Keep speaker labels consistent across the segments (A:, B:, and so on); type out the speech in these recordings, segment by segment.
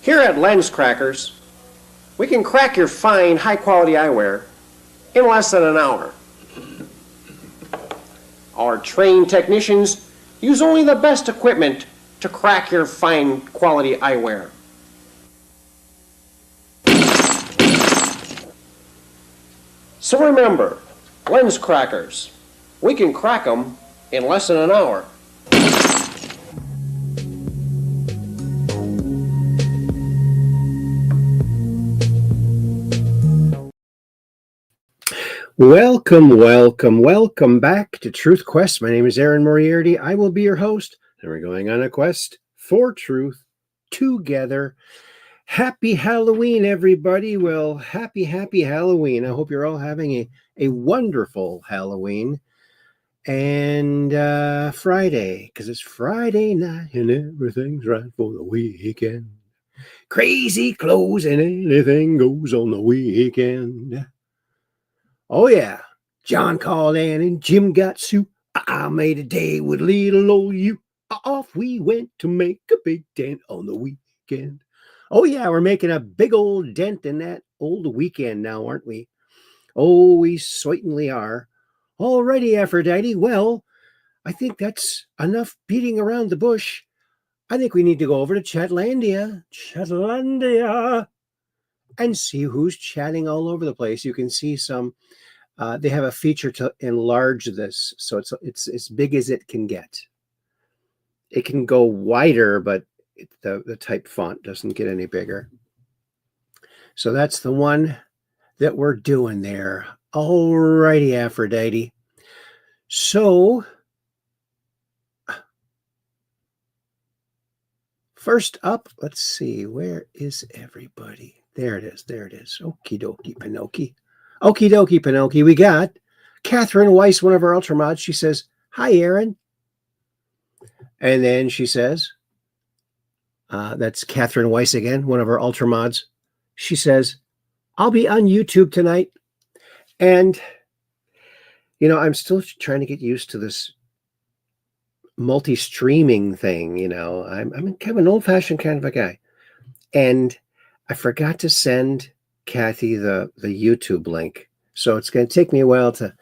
A: Here at Lens Crackers, we can crack your fine, high-quality eyewear in less than an hour. Our trained technicians use only the best equipment to crack your fine quality eyewear. So remember, Lens Crackers, we can crack them in less than an hour. Welcome back to Truth Quest. My name is Aaron Moriarity. I will be your host, and we're going on a quest for truth together. Happy Halloween, everybody. Well, happy Halloween. I hope you're all having a wonderful Halloween. And Friday, because it's Friday night and everything's right for the weekend. Crazy clothes and anything goes on the weekend. Oh, yeah. John called Ann and Jim got Sue. I made a day with little old you. Off we went to make a big dent on the weekend. Oh, yeah, we're making a big old dent in that old weekend now, aren't we? Oh, we certainly are. Alrighty, Aphrodite. Well, I think that's enough beating around the bush. I think we need to go over to Chatlandia. And see who's chatting all over the place. You can see some, they have a feature to enlarge this, so it's as big as it can get. It can go wider, but the type font doesn't get any bigger. So that's the one that we're doing there. All righty, Aphrodite. So, first up, let's see, where is everybody? There it is. Okie dokie, Pinocchio. Okie dokie, Pinocchio. We got Catherine Weiss, one of our Ultramods. She says, hi, Aaron. And then she says, that's Catherine Weiss again, one of our Ultramods. She says, I'll be on YouTube tonight. And, you know, I'm still trying to get used to this multi-streaming thing. You know, I'm kind of an old-fashioned kind of a guy. And I forgot to send Kathy the YouTube link. So it's going to take me a while to,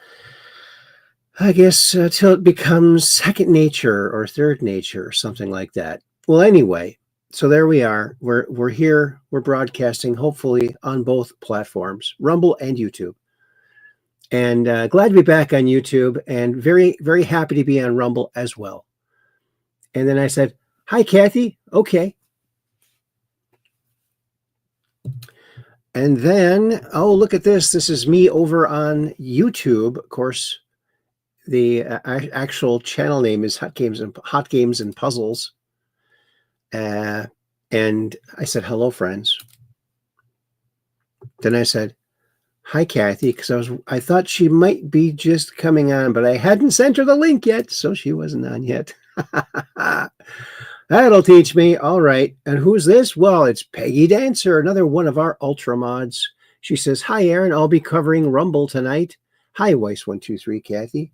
A: I guess, till it becomes second nature or third nature or something like that. Well, anyway, so there we are. We're here. We're broadcasting, hopefully, on both platforms, Rumble and YouTube. And glad to be back on YouTube and very, very happy to be on Rumble as well. And then I said, hi, Kathy. Okay. And then, oh, look at this. This is me over on YouTube. Of course, the actual channel name is Hot Games and Puzzles. And I said, hello, friends. Then I said, hi, Kathy, because I thought she might be just coming on, but I hadn't sent her the link yet, so she wasn't on yet. That'll teach me. All right. And who's this? Well, it's Peggy Dancer, another one of our Ultra mods. She says, hi, Aaron. I'll be covering Rumble tonight. Hi, Weiss123, Kathy.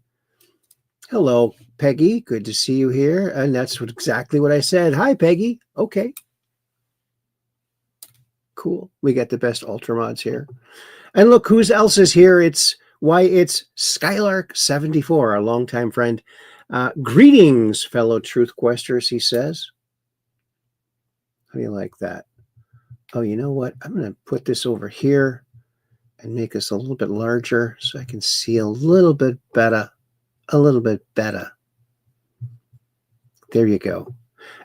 A: Hello, Peggy. Good to see you here. And that's exactly what I said. Hi, Peggy. Okay. Cool. We got the best Ultra mods here. And look, who else is here? It's Skylark74, our longtime friend. Greetings, fellow Truth Questers, he says. How do you like that? Oh, you know what? I'm going to put this over here and make this a little bit larger so I can see a little bit better. There you go.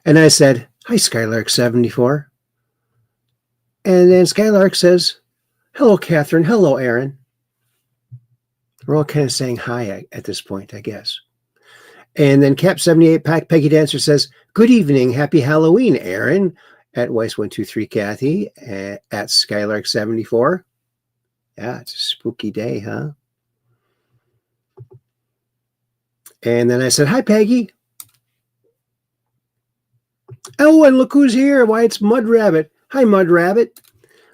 A: And I said, hi, Skylark74. And then Skylark says, hello, Catherine. Hello, Aaron. We're all kind of saying hi at this point, I guess. And then Cap78 Peggy Dancer says, good evening. Happy Halloween, Aaron. At Weiss123 Kathy. At Skylark74. Yeah, it's a spooky day, huh? And then I said, hi, Peggy. Oh, and look who's here. Why, it's Mud Rabbit. Hi, Mud Rabbit.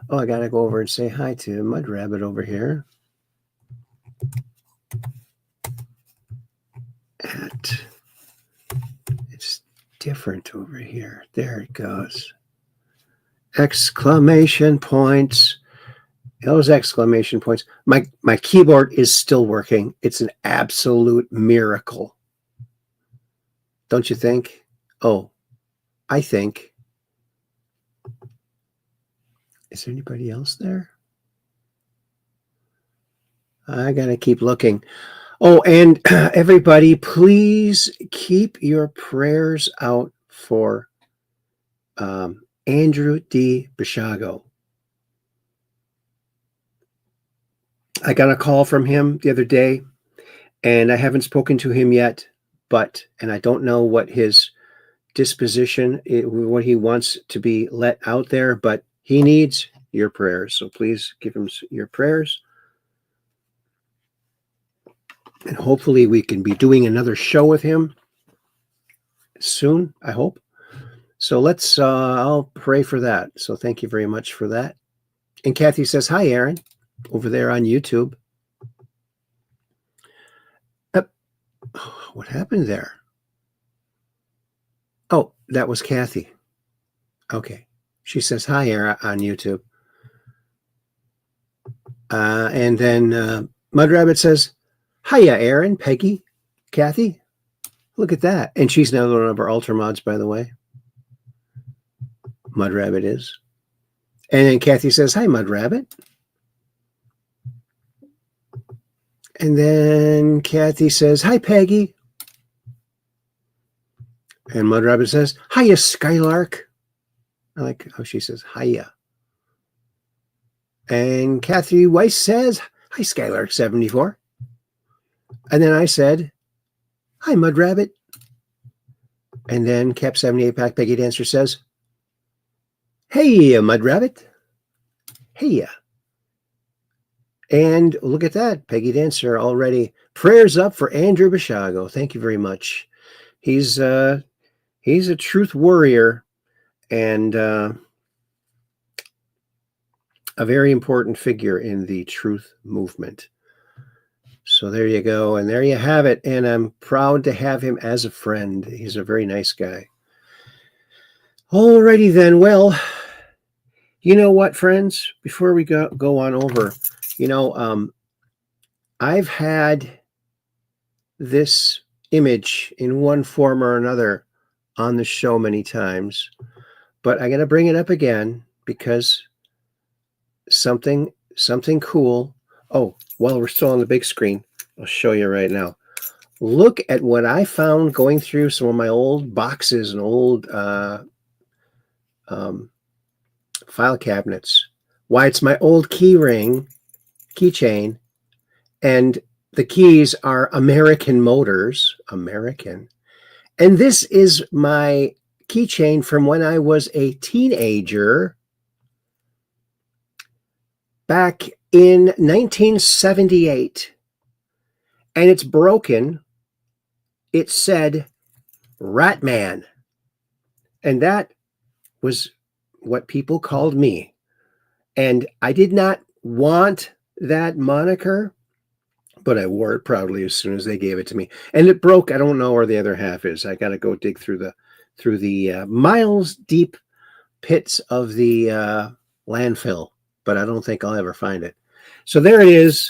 A: Oh, I got to go over and say hi to Mud Rabbit over here. It's different over here. There it goes. Exclamation points. Those exclamation points. My keyboard is still working. It's an absolute miracle. Don't you think? Oh, I think. Is there anybody else there? I got to keep looking. Oh, and everybody, please keep your prayers out for Andrew D. Bishago. I got a call from him the other day, and I haven't spoken to him yet, and I don't know what his disposition, what he wants to be let out there, but he needs your prayers. So please give him your prayers. And hopefully we can be doing another show with him soon, I hope. So I'll pray for that. So thank you very much for that. And Kathy says, hi, Aaron, over there on YouTube. What happened there? Oh, that was Kathy. Okay. She says, hi, Aaron, on YouTube. And then Mud Rabbit says, hiya, Aaron, Peggy, Kathy. Look at that. And she's now one of our Ultra Mods, by the way. Mud Rabbit is. And then Kathy says, hi, Mud Rabbit. And then Kathy says, hi, Peggy. And Mud Rabbit says, hiya, Skylark. I like how she says, hiya. And Kathy Weiss says, hi, Skylark74. And then I said, hi, Mud Rabbit. And then Cap78 Pack Peggy Dancer says, hey, Mud Rabbit. Hey. And look at that, Peggy Dancer already. Prayers up for Andrew Bishago. Thank you very much. He's a truth warrior and a very important figure in the truth movement. So there you go. And there you have it. And I'm proud to have him as a friend. He's a very nice guy. Alrighty then. Well, you know what, friends? Before we go on over, I've had this image in one form or another on the show many times, but I'm going to bring it up again because something cool. Oh, while we're still on the big screen, I'll show you right now. Look at what I found going through some of my old boxes and old file cabinets. Why, it's my old keychain, and the keys are American Motors, American. And this is my keychain from when I was a teenager back in 1978. And it's broken. It said Ratman. And that was what people called me. And I did not want that moniker, but I wore it proudly as soon as they gave it to me. And it broke. I don't know where the other half is. I got to go dig through the miles deep pits of the landfill, but I don't think I'll ever find it. So there it is,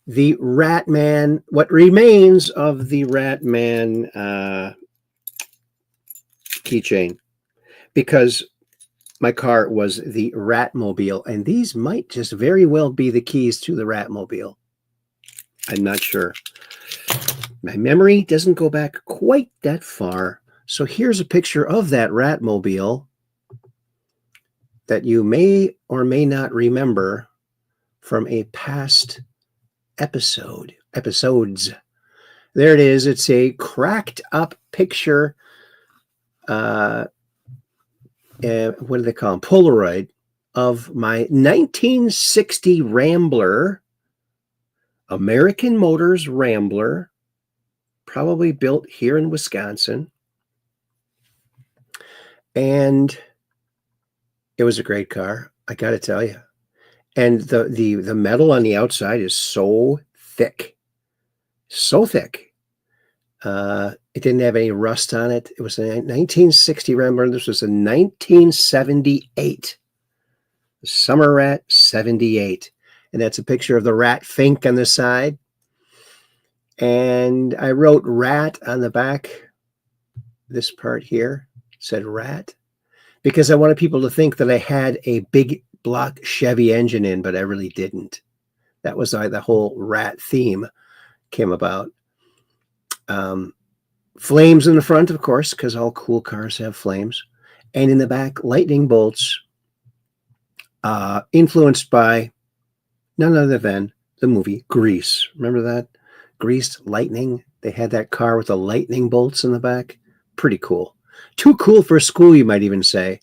A: the Ratman, what remains of the Ratman keychain, because my car was the Ratmobile, and these might just very well be the keys to the Ratmobile. I'm not sure. My memory doesn't go back quite that far. So here's a picture of that Ratmobile that you may or may not remember from a past episodes. There it is. It's a cracked up picture. What do they call them? Polaroid of my 1960 Rambler, American Motors Rambler, probably built here in Wisconsin. And It was a great car, I got to tell you. And the metal on the outside is so thick. So thick. It didn't have any rust on it. It was a 1960. Remember, this was a 1978. Summer Rat 78. And that's a picture of the rat Fink on the side. And I wrote rat on the back. This part here said rat, because I wanted people to think that I had a big block Chevy engine in, but I really didn't. That was why the whole rat theme came about. Flames in the front, of course, because all cool cars have flames. And in the back, lightning bolts, influenced by none other than the movie Grease. Remember that? Grease, lightning. They had that car with the lightning bolts in the back. Pretty cool. Too cool for school, you might even say.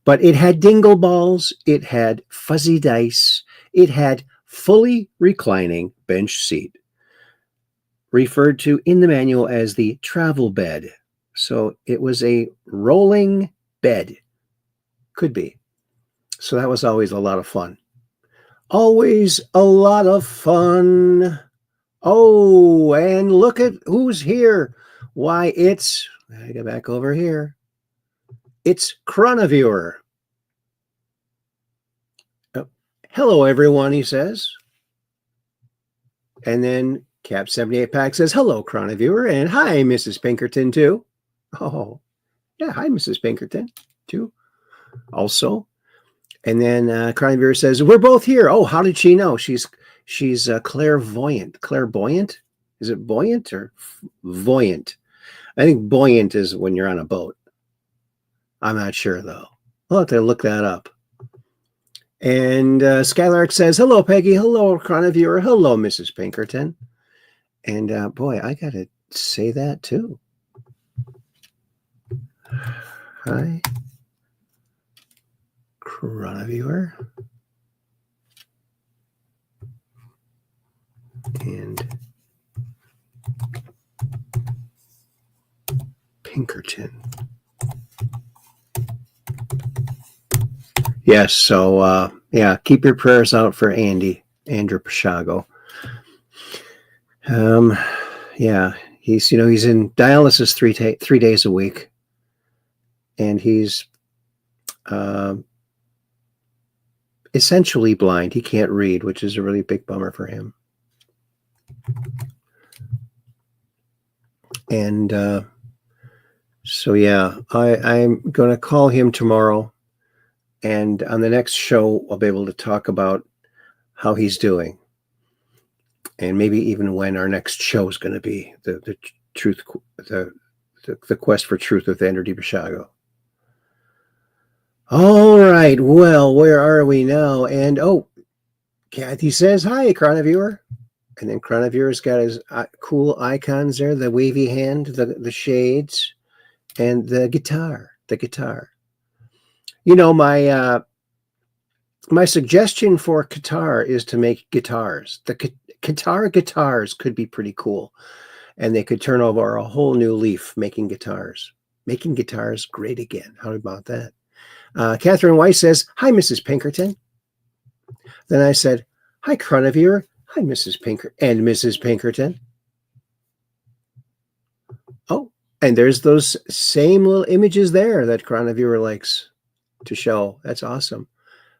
A: But it had dingle balls. It had fuzzy dice. It had fully reclining bench seat, referred to in the manual as the travel bed. So it was a rolling bed. Could be. So that was always a lot of fun. Always a lot of fun. Oh, and look at who's here. Why, I go back over here. It's Chroniviewer. Oh, hello, everyone, he says. And then Cap 78 Pack says, hello, Chroniviewer, and hi, Mrs. Pinkerton, too. Oh, yeah, hi, Mrs. Pinkerton, too. Also. And then Chroniviewer says, we're both here. Oh, how did she know? She's clairvoyant. Clairvoyant? Is it buoyant or voyant? I think buoyant is when you're on a boat. I'm not sure, though. I'll have to look that up. And Skylark says, hello, Peggy. Hello, Chroniviewer. Hello, Mrs. Pinkerton. And boy, I got to say that, too. Hi, Chroniviewer. And Pinkerton. Yes, so yeah, keep your prayers out for Andrew Pashago. Yeah, he's in dialysis three days a week, and he's essentially blind. He can't read, which is a really big bummer for him. And so yeah, I'm going to call him tomorrow, and on the next show I'll be able to talk about how he's doing, and maybe even when our next show is going to be, the quest for truth with Andrew D. Pashago. All right, well, where are we now? And oh, Kathy says hi, Chroniviewer. And then Chroniviewer's got his cool icons there, the wavy hand, the shades, and the guitar. You know, my suggestion for Qatar is to make guitars. The Qatar guitars could be pretty cool, and they could turn over a whole new leaf making guitars. Making guitars great again. How about that? Catherine Weiss says, hi, Mrs. Pinkerton. Then I said, hi, Chroniviewer. Hi, Mrs. Pinkerton and Mrs. Pinkerton. Oh, and there's those same little images there that Chroniviewer likes to show. That's awesome.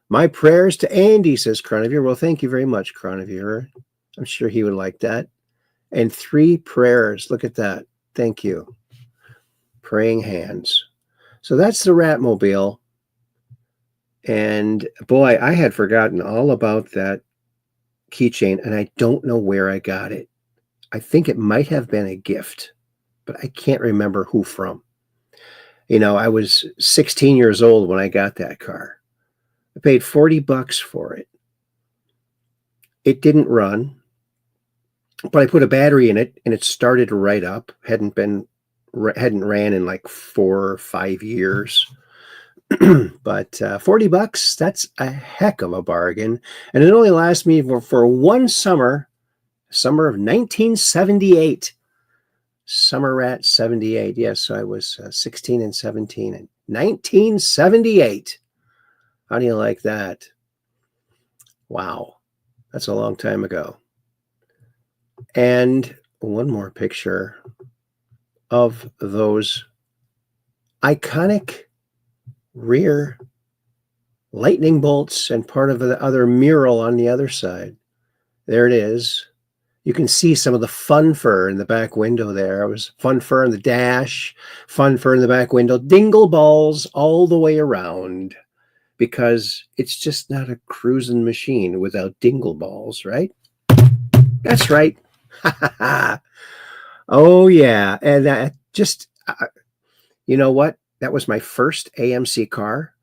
A: My prayers to Andy, says Chroniviewer. Well, thank you very much, Chroniviewer. I'm sure he would like that. And 3 prayers. Look at that. Thank you. Praying hands. So that's the Ratmobile. And boy, I had forgotten all about that keychain, and I don't know where I got it. I think it might have been a gift, but I can't remember who from. You know, I was 16 years old when I got that car. I paid $40 for it. It didn't run, but I put a battery in it, and it started right up. Hadn't ran in like 4 or 5 years. But $40, that's a heck of a bargain. And it only lasts me for one summer of 1978. Summer Rat 78. Yes, so I was 16 and 17 in 1978. How do you like that? Wow. That's a long time ago. And one more picture of those iconic rear lightning bolts and part of the other mural on the other side. There it is. You can see some of the fun fur in the back window there. It was fun fur in the dash, fun fur in the back window, dingle balls all the way around, because it's just not a cruising machine without dingle balls, right? That's right. Oh, yeah. And you know what? That was my first AMC car,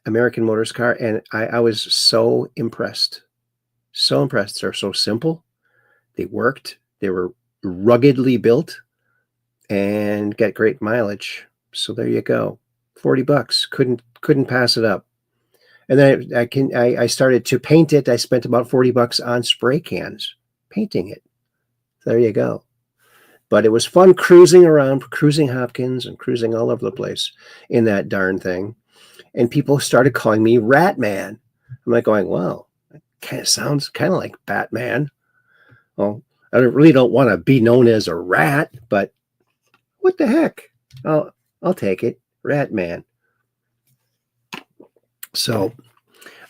A: American Motors car, and I was so impressed. So impressed. They're so simple. They worked. They were ruggedly built and got great mileage. So there you go. $40. Couldn't pass it up. And then I started to paint it. I spent about $40 on spray cans painting it. There you go. But it was fun cruising around, cruising Hopkins and cruising all over the place in that darn thing. And people started calling me Rat Man. I'm like going, wow, that kind of sounds kind of like Batman. Well, I really don't want to be known as a rat, but what the heck? I'll take it. Rat Man. So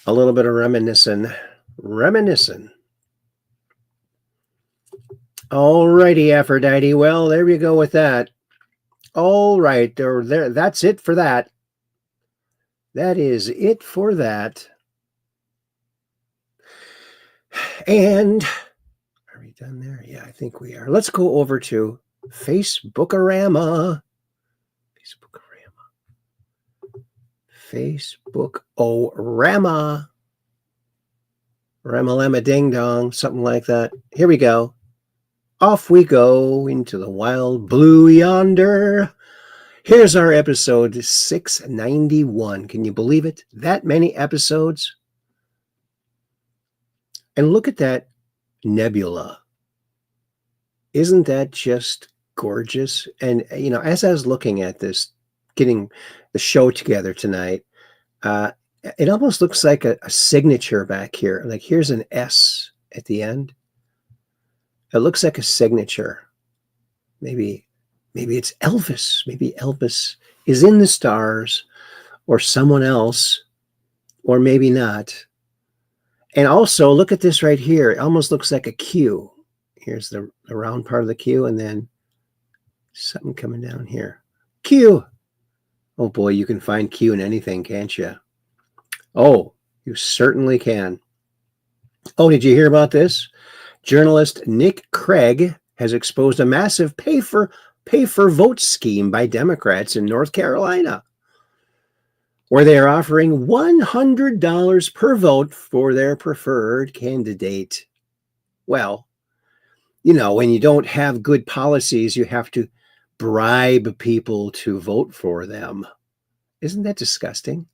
A: a little bit of reminiscing. All righty, Aphrodite. Well, there we go with that. All right, there. That's it for that. That is it for that. And are we done there? Yeah, I think we are. Let's go over to Facebookorama. Facebookorama. Ramalama ding dong, something like that. Here we go. Off we go into the wild blue yonder. Here's our episode 691. Can you believe it? That many episodes? And look at that nebula. Isn't that just gorgeous? And, you know, as I was looking at this, getting the show together tonight, it almost looks like a signature back here. Like here's an S at the end. It looks like a signature. Maybe it's Elvis. Maybe Elvis is in the stars, or someone else, or maybe not. And also, look at this right here. It almost looks like a Q. Here's the round part of the Q, and then something coming down here. Q. Oh boy, you can find Q in anything, can't you? Oh, you certainly can. Oh, did you hear about this? Journalist Nick Craig has exposed a massive pay for vote scheme by Democrats in North Carolina, where they are offering $100 per vote for their preferred candidate. Well, you know, when you don't have good policies, you have to bribe people to vote for them. Isn't that disgusting?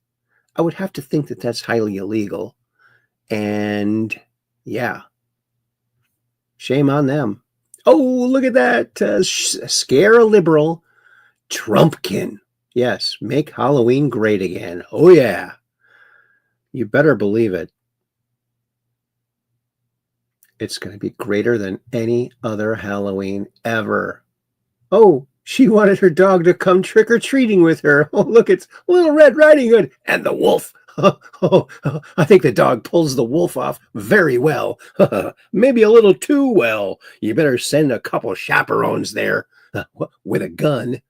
A: I would have to think that that's highly illegal. And yeah, shame on them. Oh, look at that. Scare a liberal. Trumpkin. Yes, make Halloween great again. Oh, yeah. You better believe it. It's going to be greater than any other Halloween ever. Oh, she wanted her dog to come trick-or-treating with her. Oh, look, it's Little Red Riding Hood and the wolf. Oh, I think the dog pulls the wolf off very well. Maybe a little too well. You better send a couple chaperones there with a gun,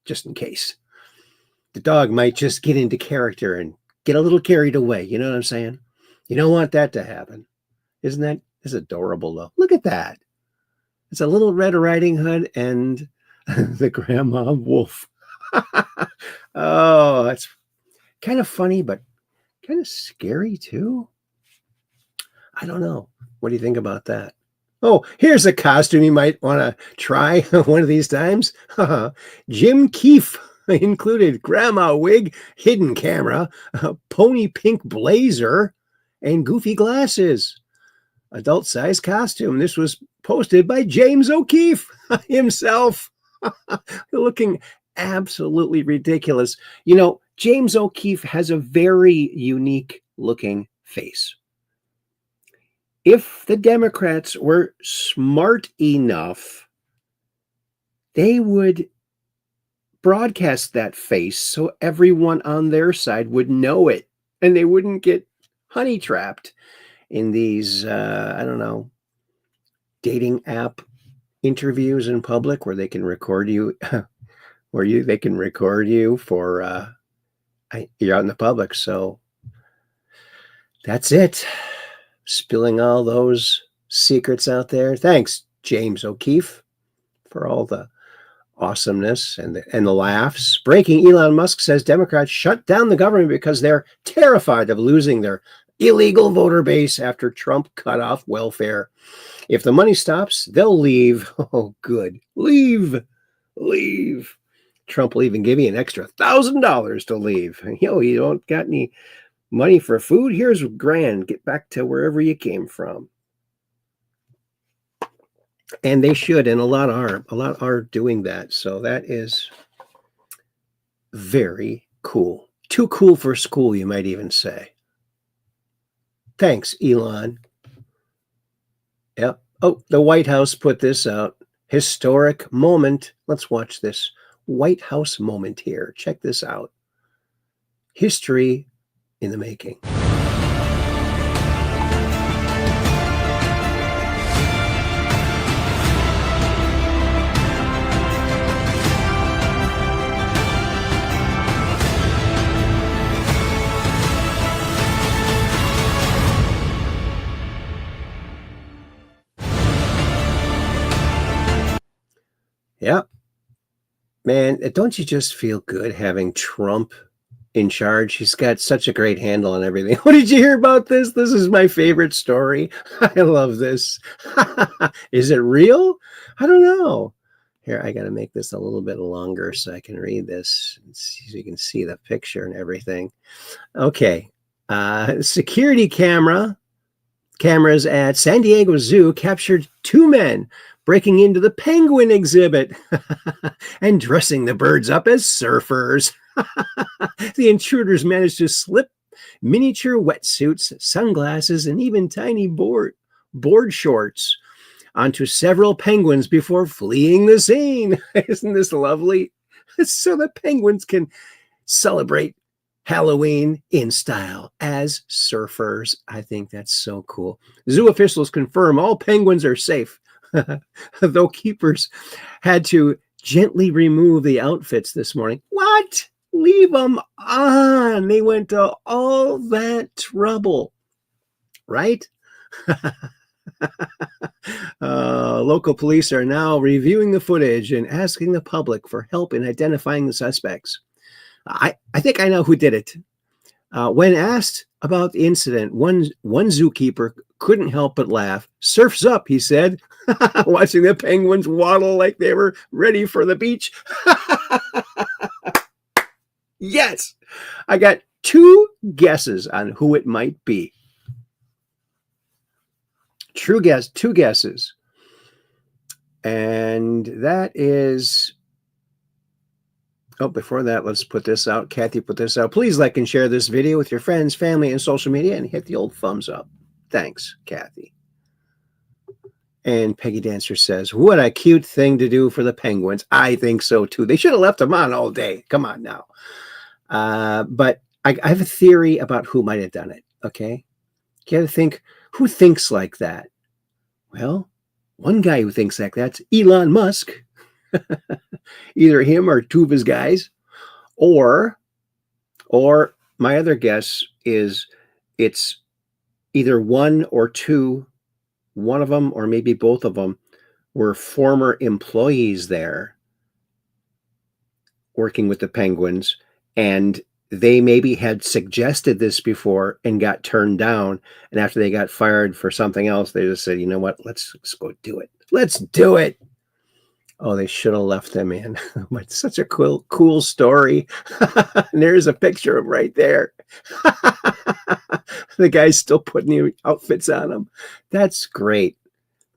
A: just in case. The dog might just get into character and get a little carried away. You know what I'm saying? You don't want that to happen. Isn't that adorable, though? Look at that. It's a Little Red Riding Hood and the grandma wolf. Oh, that's kind of funny, but kind of scary too. I don't know. What do you think about that? Oh, here's a costume you might want to try one of these times. Jim Keefe included grandma wig, hidden camera, pony pink blazer, and goofy glasses. Adult size costume. This was posted by James O'Keefe himself. Looking absolutely ridiculous. You know, James O'Keefe has a very unique looking face. If the Democrats were smart enough, they would broadcast that face so everyone on their side would know it, and they wouldn't get honey trapped in these, I don't know, dating app interviews in public where they can record you, they can record you for, you're out in the public. So that's it. Spilling all those secrets out there. Thanks, James O'Keefe, for all the awesomeness and the laughs. Breaking: Elon Musk says Democrats shut down the government because they're terrified of losing their illegal voter base after Trump cut off welfare. If the money stops, they'll leave. Oh, good. Leave. Trump will even give you an extra $1,000 to leave. You don't got any money for food? Here's $1,000. Get back to wherever you came from. And they should, and a lot are doing that. So that is very cool. Too cool for school, you might even say. Thanks, Elon. Yep. Oh, the White House put this out. Historic moment. Let's watch this White House moment here. Check this out. History in the making. Yeah. Man, don't you just feel good having Trump in charge? He's got such a great handle on everything. What did you hear about this? This is my favorite story. I love this. Is it real? I don't know. Here, I got to make this a little bit longer so I can read this so you can see the picture and everything. Okay. Security cameras at San Diego Zoo captured 2 men breaking into the penguin exhibit and dressing the birds up as surfers. The intruders managed to slip miniature wetsuits, sunglasses, and even tiny board shorts onto several penguins before fleeing the scene. Isn't this lovely? So the penguins can celebrate Halloween in style as surfers. I think that's so cool. Zoo officials confirm all penguins are safe, though keepers had to gently remove the outfits this morning. What? Leave them on. They went to all that trouble, right? Local police are now reviewing the footage and asking the public for help in identifying the suspects. I think I know who did it. When asked about the incident, one zookeeper couldn't help but laugh. Surf's up, he said, watching the penguins waddle like they were ready for the beach. Yes, I got 2 guesses on who it might be. True guess, 2 guesses. And that is... Oh, before that, let's put this out. Kathy put this out. Please like and share this video with your friends, family, and social media, and hit the old thumbs up. Thanks, Kathy. And Peggy Dancer says, what a cute thing to do for the penguins. I think so, too. They should have left them on all day. Come on now. But I have a theory about who might have done it, okay? You got to think, who thinks like that? Well, one guy who thinks like that's Elon Musk. Either him or 2 of his guys, or my other guess is it's either 1 or 2, one of them or maybe both of them were former employees there working with the penguins, and they maybe had suggested this before and got turned down, and after they got fired for something else, they just said, you know what, let's go do it. Let's do it. Oh, they should have left them in. But such a cool story. And there's a picture of him right there. The guy's still putting the outfits on him. That's great.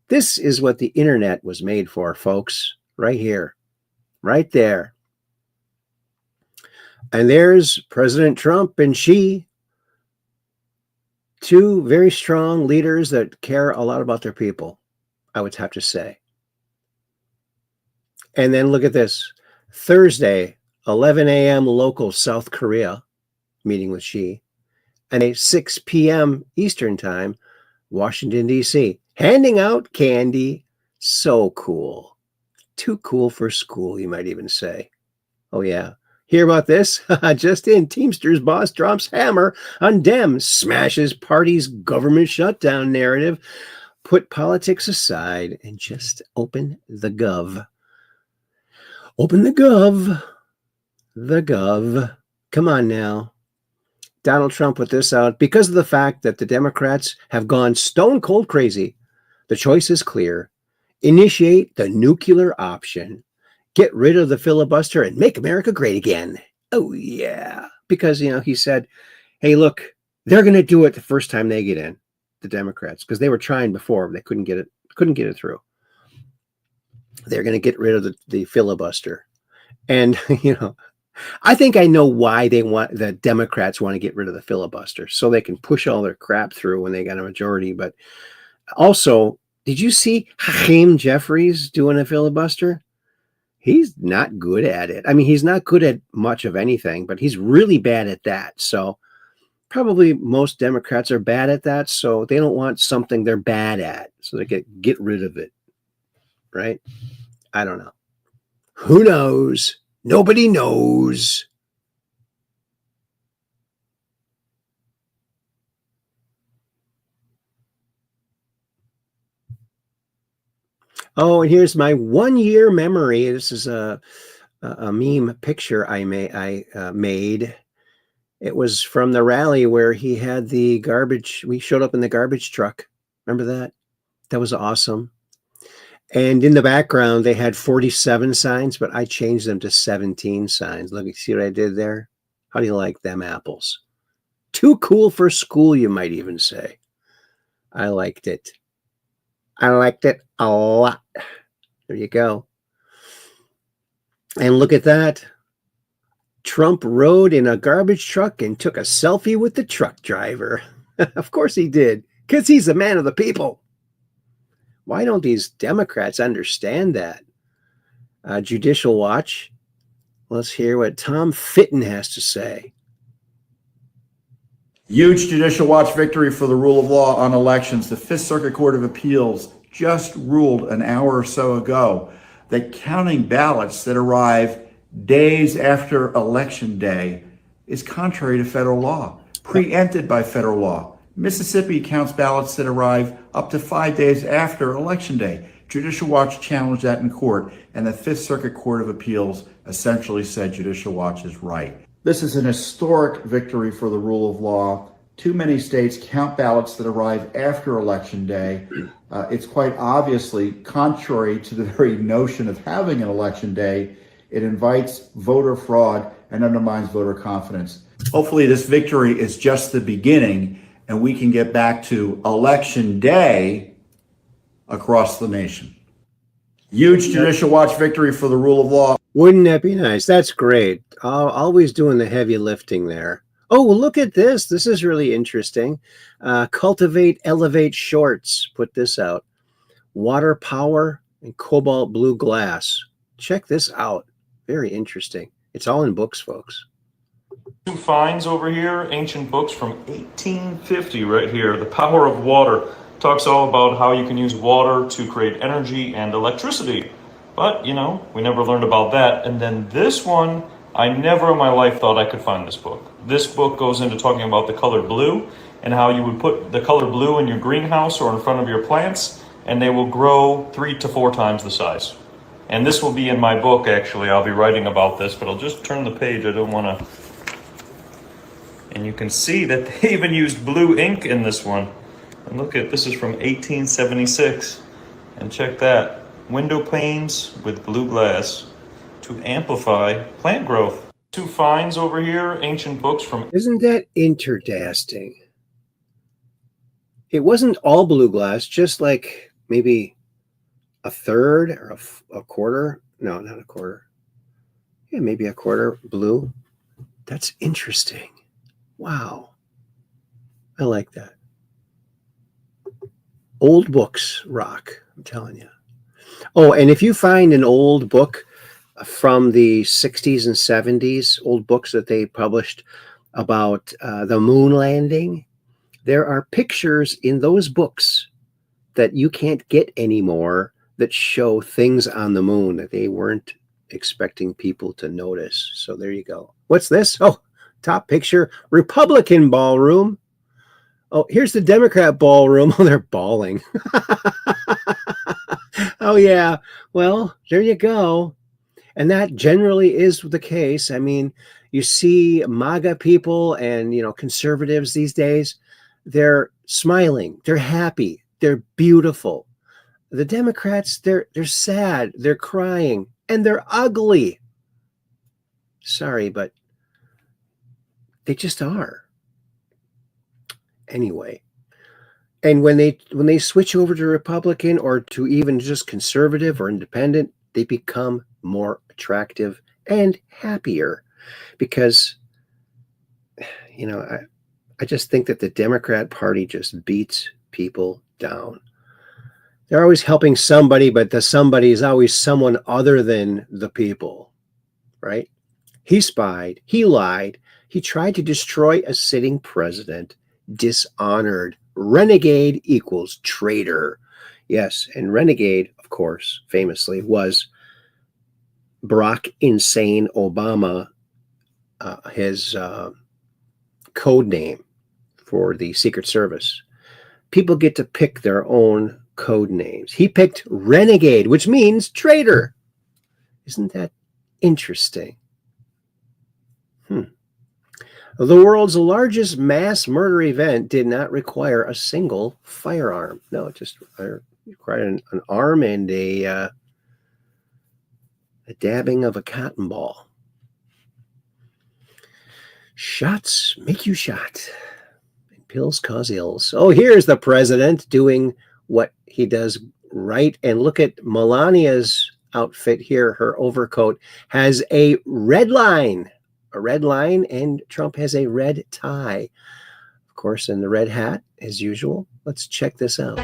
A: This is what the internet was made for, folks. Right here. Right there. And there's President Trump and Xi, two very strong leaders that care a lot about their people, I would have to say. And then look at this. Thursday, 11 a.m. local South Korea, meeting with Xi. And at 6 p.m. Eastern time, Washington, D.C., handing out candy. So cool. Too cool for school, you might even say. Oh, yeah. Hear about this? Just in, Teamsters boss drops hammer on Dems, smashes party's government shutdown narrative. Put politics aside and just open the gov. Open the gov. The gov. Come on now. Donald Trump put this out because of the fact that the Democrats have gone stone cold crazy. The choice is clear. Initiate the nuclear option. Get rid of the filibuster and make America great again. Oh, yeah. Because, he said, hey, look, they're going to do it the first time they get in, the Democrats, because they were trying before. They couldn't get it through. They're going to get rid of the filibuster. And, I think I know why the Democrats want to get rid of the filibuster, so they can push all their crap through when they got a majority. But also, did you see Hakeem Jeffries doing a filibuster? He's not good at it. I mean, he's not good at much of anything, but he's really bad at that. So probably most Democrats are bad at that. So they don't want something they're bad at. So they get rid of it. Right? I don't know. Who knows? Nobody knows. Oh, and here's my 1-year memory. This is a meme picture I made. It was from the rally where he had the garbage. We showed up in the garbage truck. Remember that? That was awesome. And in the background, they had 47 signs, but I changed them to 17 signs. Look, you see what I did there? How do you like them apples? Too cool for school, you might even say. I liked it. I liked it a lot. There you go. And look at that. Trump rode in a garbage truck and took a selfie with the truck driver. Of course he did, because he's a man of the people. Why don't these Democrats understand that? Judicial Watch. Let's hear what Tom Fitton has to say.
B: Huge Judicial Watch victory for the rule of law on elections. The Fifth Circuit Court of Appeals just ruled an hour or so ago that counting ballots that arrive days after Election Day is contrary to federal law, preempted by federal law. Mississippi counts ballots that arrive up to 5 days after Election Day. Judicial Watch challenged that in court, and the Fifth Circuit Court of Appeals essentially said Judicial Watch is right. This is an historic victory for the rule of law. Too many states count ballots that arrive after Election Day. It's quite obviously contrary to the very notion of having an Election Day. It invites voter fraud and undermines voter confidence. Hopefully this victory is just the beginning and we can get back to Election Day across the nation. Huge Judicial Watch victory for the rule of law.
A: Wouldn't that be nice? That's great. Always doing the heavy lifting there. Oh, look at this. This is really interesting. Cultivate, Elevate Shorts. Put this out. Water power and cobalt blue glass. Check this out. Very interesting. It's all in books, folks.
C: Two finds over here, ancient books from 1850 right here. The Power of Water talks all about how you can use water to create energy and electricity. But, we never learned about that. And then this one, I never in my life thought I could find this book. This book goes into talking about the color blue and how you would put the color blue in your greenhouse or in front of your plants, and they will grow 3 to 4 times the size. And this will be in my book, actually. I'll be writing about this, but I'll just turn the page. I don't want to... And you can see that they even used blue ink in this one. And look at, this is from 1876. And check that. Window panes with blue glass to amplify plant growth. Two finds over here, ancient books from...
A: Isn't that interesting? It wasn't all blue glass, just like maybe a third or a quarter. No, not a quarter. Yeah, maybe a quarter blue. That's interesting. Wow. I like that. Old books rock, I'm telling you. Oh, and if you find an old book from the 60s and 70s, old books that they published about the moon landing, there are pictures in those books that you can't get anymore that show things on the moon that they weren't expecting people to notice. So there you go. What's this? Oh, top picture, Republican ballroom. Oh, here's the Democrat ballroom. Oh, they're bawling. Oh, yeah. Well, there you go. And that generally is the case. I mean, you see MAGA people and, conservatives these days, they're smiling, they're happy, they're beautiful. The Democrats, they're sad, they're crying, and they're ugly. Sorry, but they just are. Anyway. And when they switch over to Republican or to even just conservative or independent, they become more attractive and happier because, I just think that the Democrat Party just beats people down. They're always helping somebody, but the somebody is always someone other than the people, right? He spied, he lied, he tried to destroy a sitting president, dishonored. Renegade equals traitor. Yes, and renegade, of course, famously was Barack Insane Obama, his code name for the Secret Service. People get to pick their own code names. He picked renegade, which means traitor. Isn't that interesting? The world's largest mass murder event did not require a single firearm. No, it just required an arm and a dabbing of a cotton ball. Shots make you shot. And pills cause ills. Oh, here's the president doing what he does right. And look at Melania's outfit here. Her overcoat has a red line. And Trump has a red tie, of course, and the red hat as usual. Let's check this out.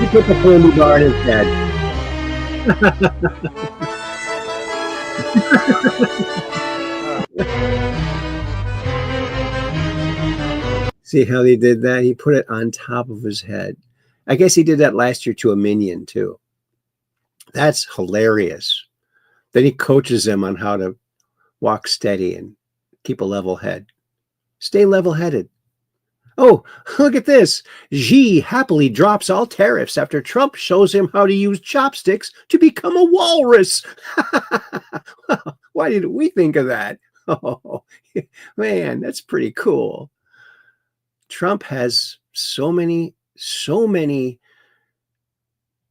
A: He put the candy bar in his head. See how they did that? He put it on top of his head. I guess he did that last year to a minion too. That's hilarious. Then he coaches them on how to walk steady and keep a level head. Stay level-headed. Oh, look at this. Xi happily drops all tariffs after Trump shows him how to use chopsticks to become a walrus. Why didn't we think of that? Oh, man, that's pretty cool. Trump has so many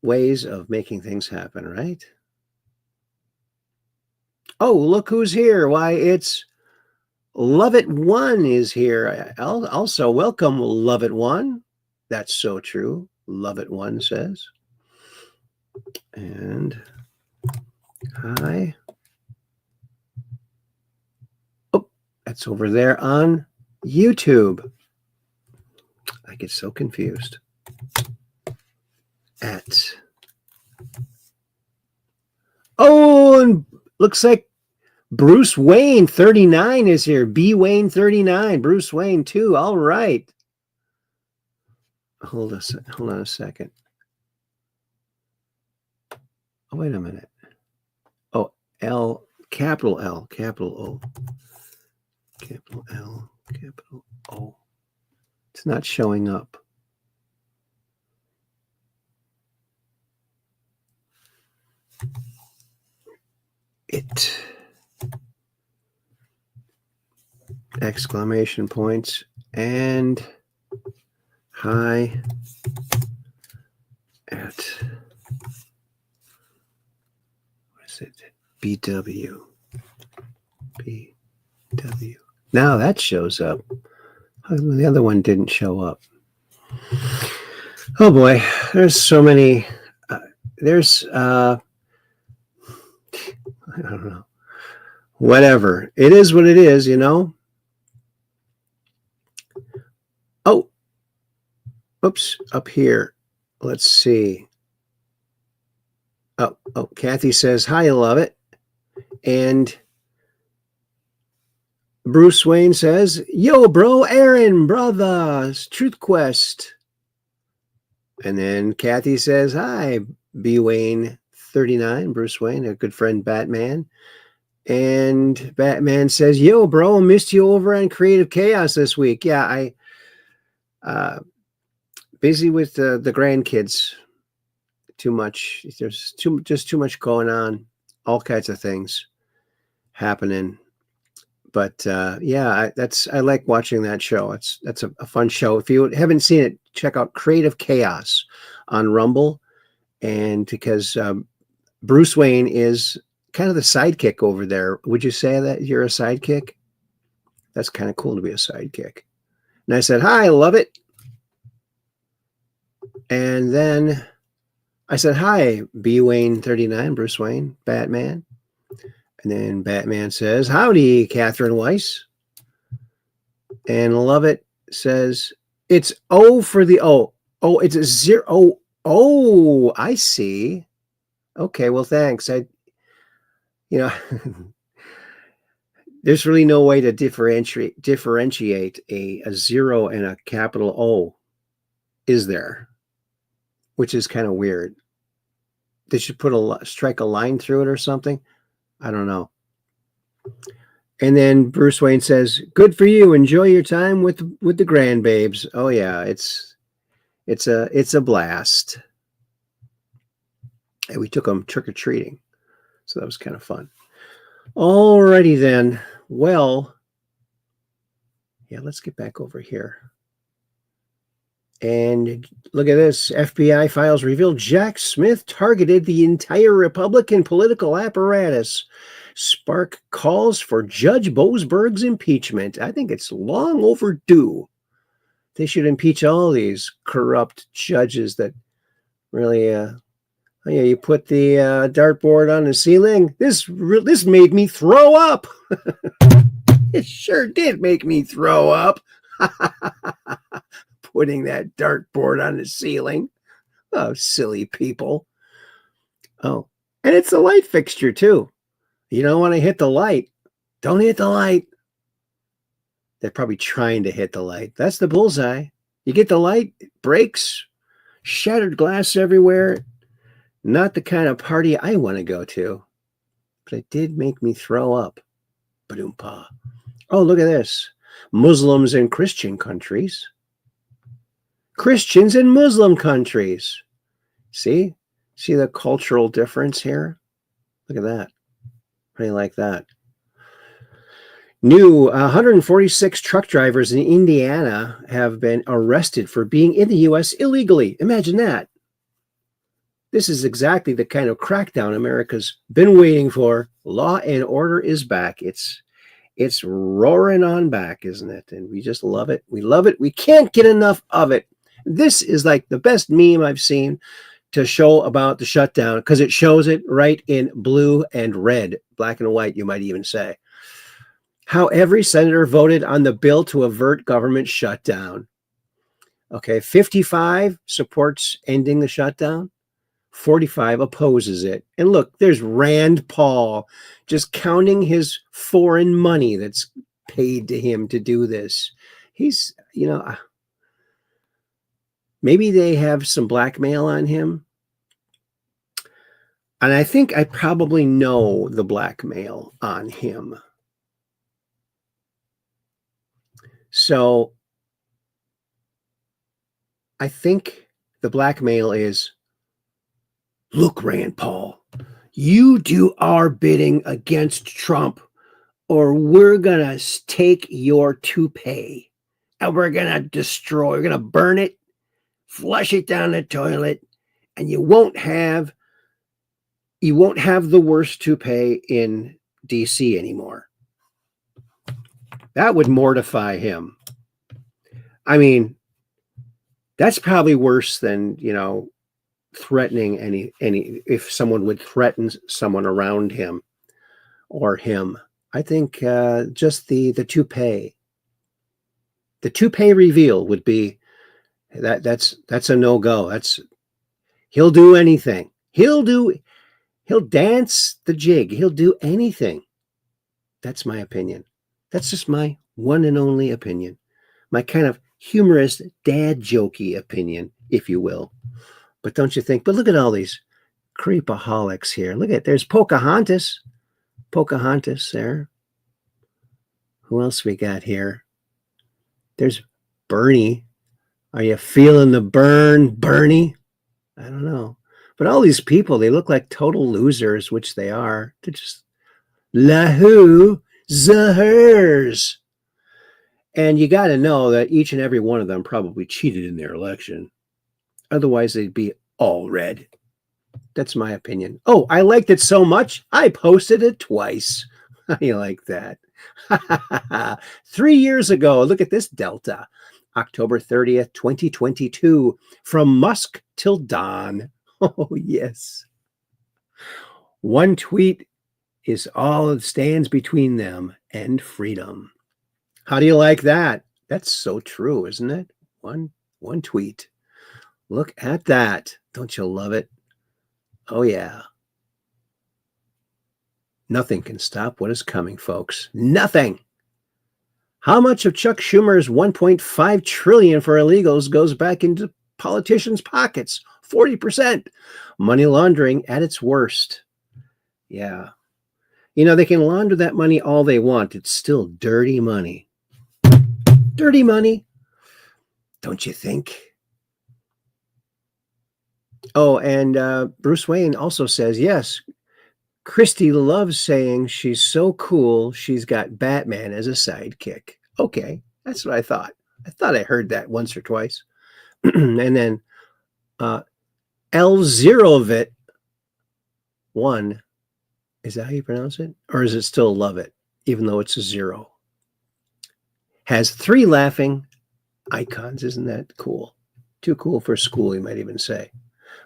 A: ways of making things happen, right? Oh, look who's here. Why, it's Love It One is here. Also, welcome, Love It One. That's so true. Love It One says. And hi. Oh, that's over there on YouTube. I get so confused. And looks like Bruce Wayne 39 is here. B Wayne 39. Bruce Wayne too. All right. Hold on a second. Oh, wait a minute. Oh, capital L, capital O. Capital L, capital O. It's not showing up. Exclamation points and hi at what is it? BW. Now that shows up. The other one didn't show up. Oh boy, there's so many there's I don't know. Whatever. It is what it is, you know. Oh, oops, up here. Let's see. Oh, Kathy says, hi, I love it. And Bruce Wayne says, yo, bro, Aaron, brothers, Truth Quest. And then Kathy says, hi, B. Wayne 39, Bruce Wayne, a good friend, Batman. And Batman says, yo, bro, missed you over on Creative Chaos this week. Yeah, I busy with the grandkids. Too much. There's too much going on. All kinds of things happening. But yeah, I like watching that show. That's a fun show. If you haven't seen it, check out Creative Chaos on Rumble. And because Bruce Wayne is kind of the sidekick over there. Would you say that you're a sidekick? That's kind of cool to be a sidekick. And I said, hi, I love it. And then I said, hi, B. Wayne 39, Bruce Wayne, Batman. And then Batman says, howdy, Catherine Weiss. And Love It says, it's O for the O. Oh, it's a 0. Oh, I see. Okay, well, thanks. There's really no way to differentiate a 0 and a capital O, is there? Which is kind of weird. They should strike a line through it or something. I don't know. And then Bruce Wayne says, good for you. Enjoy your time with the grandbabes. Oh yeah, it's a blast. And we took them trick-or-treating. So that was kind of fun. Alrighty then. Well, yeah, let's get back over here. And look at this. FBI files reveal Jack Smith targeted the entire Republican political apparatus. Spark calls for Judge Boasberg's impeachment. I think it's long overdue. They should impeach all these corrupt judges that really, you put the dartboard on the ceiling. This made me throw up. It sure did make me throw up. Putting that dartboard on the ceiling. Oh, silly people. Oh, and it's a light fixture too. You don't want to hit the light. Don't hit the light. They're probably trying to hit the light. That's the bullseye. You get the light, it breaks, shattered glass everywhere. Not the kind of party I want to go to. But it did make me throw up. Ba-doom-pa. Oh, look at this. Muslims in Christian countries. Christians in Muslim countries. See the cultural difference here? Look at that. How do you like that? New 146 truck drivers in Indiana have been arrested for being in the U.S. illegally. Imagine that. This is exactly the kind of crackdown America's been waiting for. Law and order is back. It's roaring on back, isn't it? And we just love it. We love it. We can't get enough of it. This is like the best meme I've seen to show about the shutdown, because it shows it right in blue and red, black and white, you might even say. How every senator voted on the bill to avert government shutdown. Okay, 55 supports ending the shutdown. 45 opposes it. And look, there's Rand Paul just counting his foreign money that's paid to him to do this. He's, maybe they have some blackmail on him. And I think I probably know the blackmail on him. So I think the blackmail is, look, Rand Paul, you do our bidding against Trump, or we're going to take your toupee and we're going to burn it, flush it down the toilet, and you won't have the worst toupee in DC anymore. That would mortify him. I mean, that's probably worse than, threatening any if someone would threaten someone around him or him. I think just the toupee reveal would be that's a no-go. He'll do anything. He'll dance the jig. He'll do anything. That's my opinion. That's just my one and only opinion. My kind of humorous, dad jokey opinion, if you will. But don't you think? But look at all these creepaholics here. There's Pocahontas. Pocahontas there. Who else we got here? There's Bernie. Are you feeling the burn, Bernie? I don't know. But all these people, they look like total losers, which they are. They're just Lahu Zahers. And you got to know that each and every one of them probably cheated in their election. Otherwise, they'd be all red. That's my opinion. Oh, I liked it so much, I posted it twice. How do you like that? 3 years ago, look at this delta. October 30th, 2022, from musk till dawn. Oh, yes. One tweet is all that stands between them and freedom. How do you like that? That's so true, isn't it? One tweet. Look at that. Don't you love it? Oh, yeah. Nothing can stop what is coming, folks. Nothing. How much of Chuck Schumer's $1.5 trillion for illegals goes back into politicians' pockets? 40%. Money laundering at its worst. Yeah. They can launder that money all they want. It's still dirty money. Dirty money. Don't you think? Oh, and Bruce Wayne also says, yes, Christy loves saying she's so cool, she's got Batman as a sidekick. Okay, that's what I thought. I thought I heard that once or twice. And then L0vit 1, is that how you pronounce it? Or is it still love it, even though it's a 0? Has 3 laughing icons. Isn't that cool? Too cool for school, you might even say.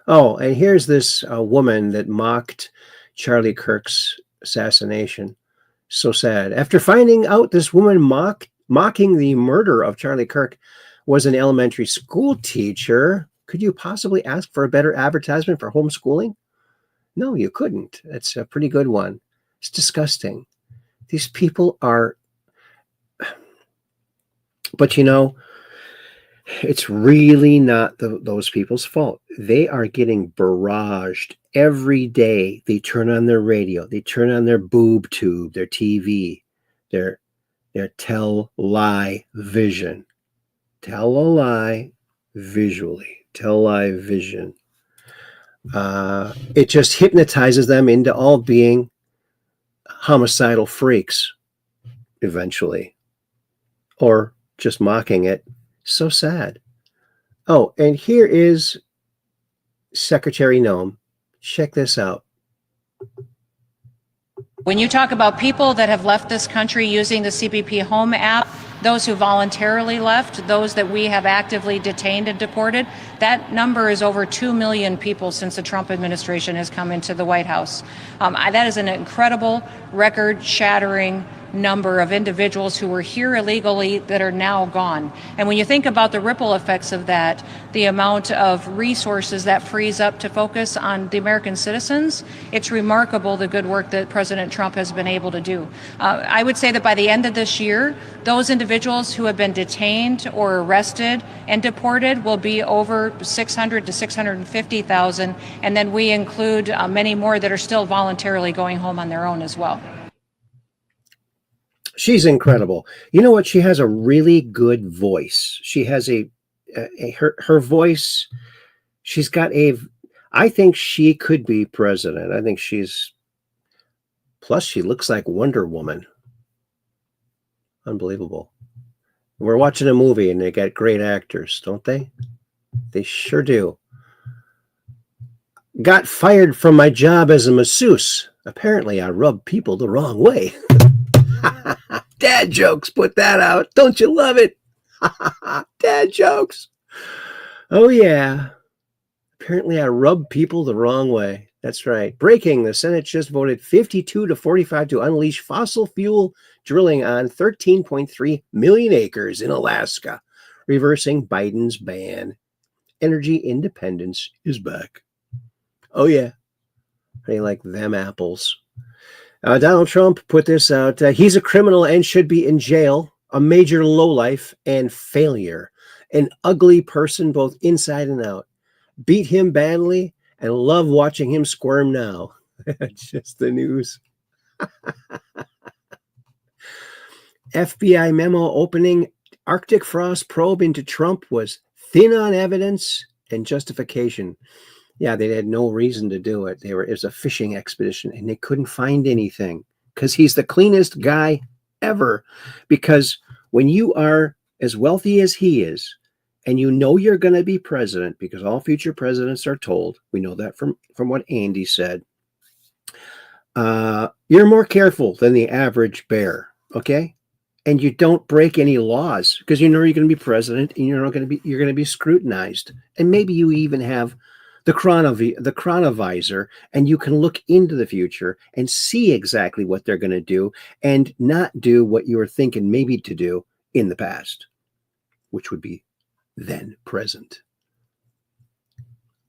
A: Oh, and here's this woman that mocked Charlie Kirk's assassination. So sad. After finding out this woman mocking the murder of Charlie Kirk was an elementary school teacher, could you possibly ask for a better advertisement for homeschooling? No, you couldn't. That's a pretty good one. It's disgusting. These people are... But it's really not those people's fault. They are getting barraged every day. They turn on their radio. They turn on their boob tube, their TV, their tell lie vision. Tell a lie visually. Tell lie vision. It just hypnotizes them into all being homicidal freaks eventually. Or just mocking it. So sad. Oh, and here is Secretary Noem. Check this out.
D: When you talk about people that have left this country using the CBP Home app, those who voluntarily left, those that we have actively detained and deported, that number is over 2 million people since the Trump administration has come into the White House. That is an incredible, record-shattering number of individuals who were here illegally that are now gone. And when you think about the ripple effects of that, the amount of resources that frees up to focus on the American citizens, it's remarkable the good work that President Trump has been able to do. I would say that by the end of this year, those individuals who have been detained or arrested and deported will be over 600 to 650,000, and then we include many more that are still voluntarily going home on their own as well.
A: She's incredible. You know what? She has a really good voice. She has her voice. She's got I think she could be president. I think plus she looks like Wonder Woman. Unbelievable. We're watching a movie and they got great actors, don't they? They sure do. Got fired from my job as a masseuse. Apparently I rub people the wrong way. Dad jokes, put that out. Don't you love it? Dad jokes. Oh, yeah. Apparently I rub people the wrong way. That's right. Breaking, the Senate just voted 52 to 45 to unleash fossil fuel drilling on 13.3 million acres in Alaska, reversing Biden's ban. Energy independence is back. Oh, yeah. How do you like them apples? Donald Trump put this out. He's a criminal and should be in jail, a major lowlife and failure, an ugly person both inside and out. Beat him badly and love watching him squirm now. Just the news. FBI memo opening Arctic frost probe into Trump was thin on evidence and justification. Yeah, they had no reason to do it. It was a fishing expedition and they couldn't find anything because he's the cleanest guy ever. Because when you are as wealthy as he is, and you know you're going to be president, because all future presidents are told, we know that from what Andy said, you're more careful than the average bear, okay? And you don't break any laws because you know you're going to be president and you're going to be scrutinized. And maybe you even have the chronovisor, and you can look into the future and see exactly what they're going to do and not do what you were thinking maybe to do in the past, which would be then present.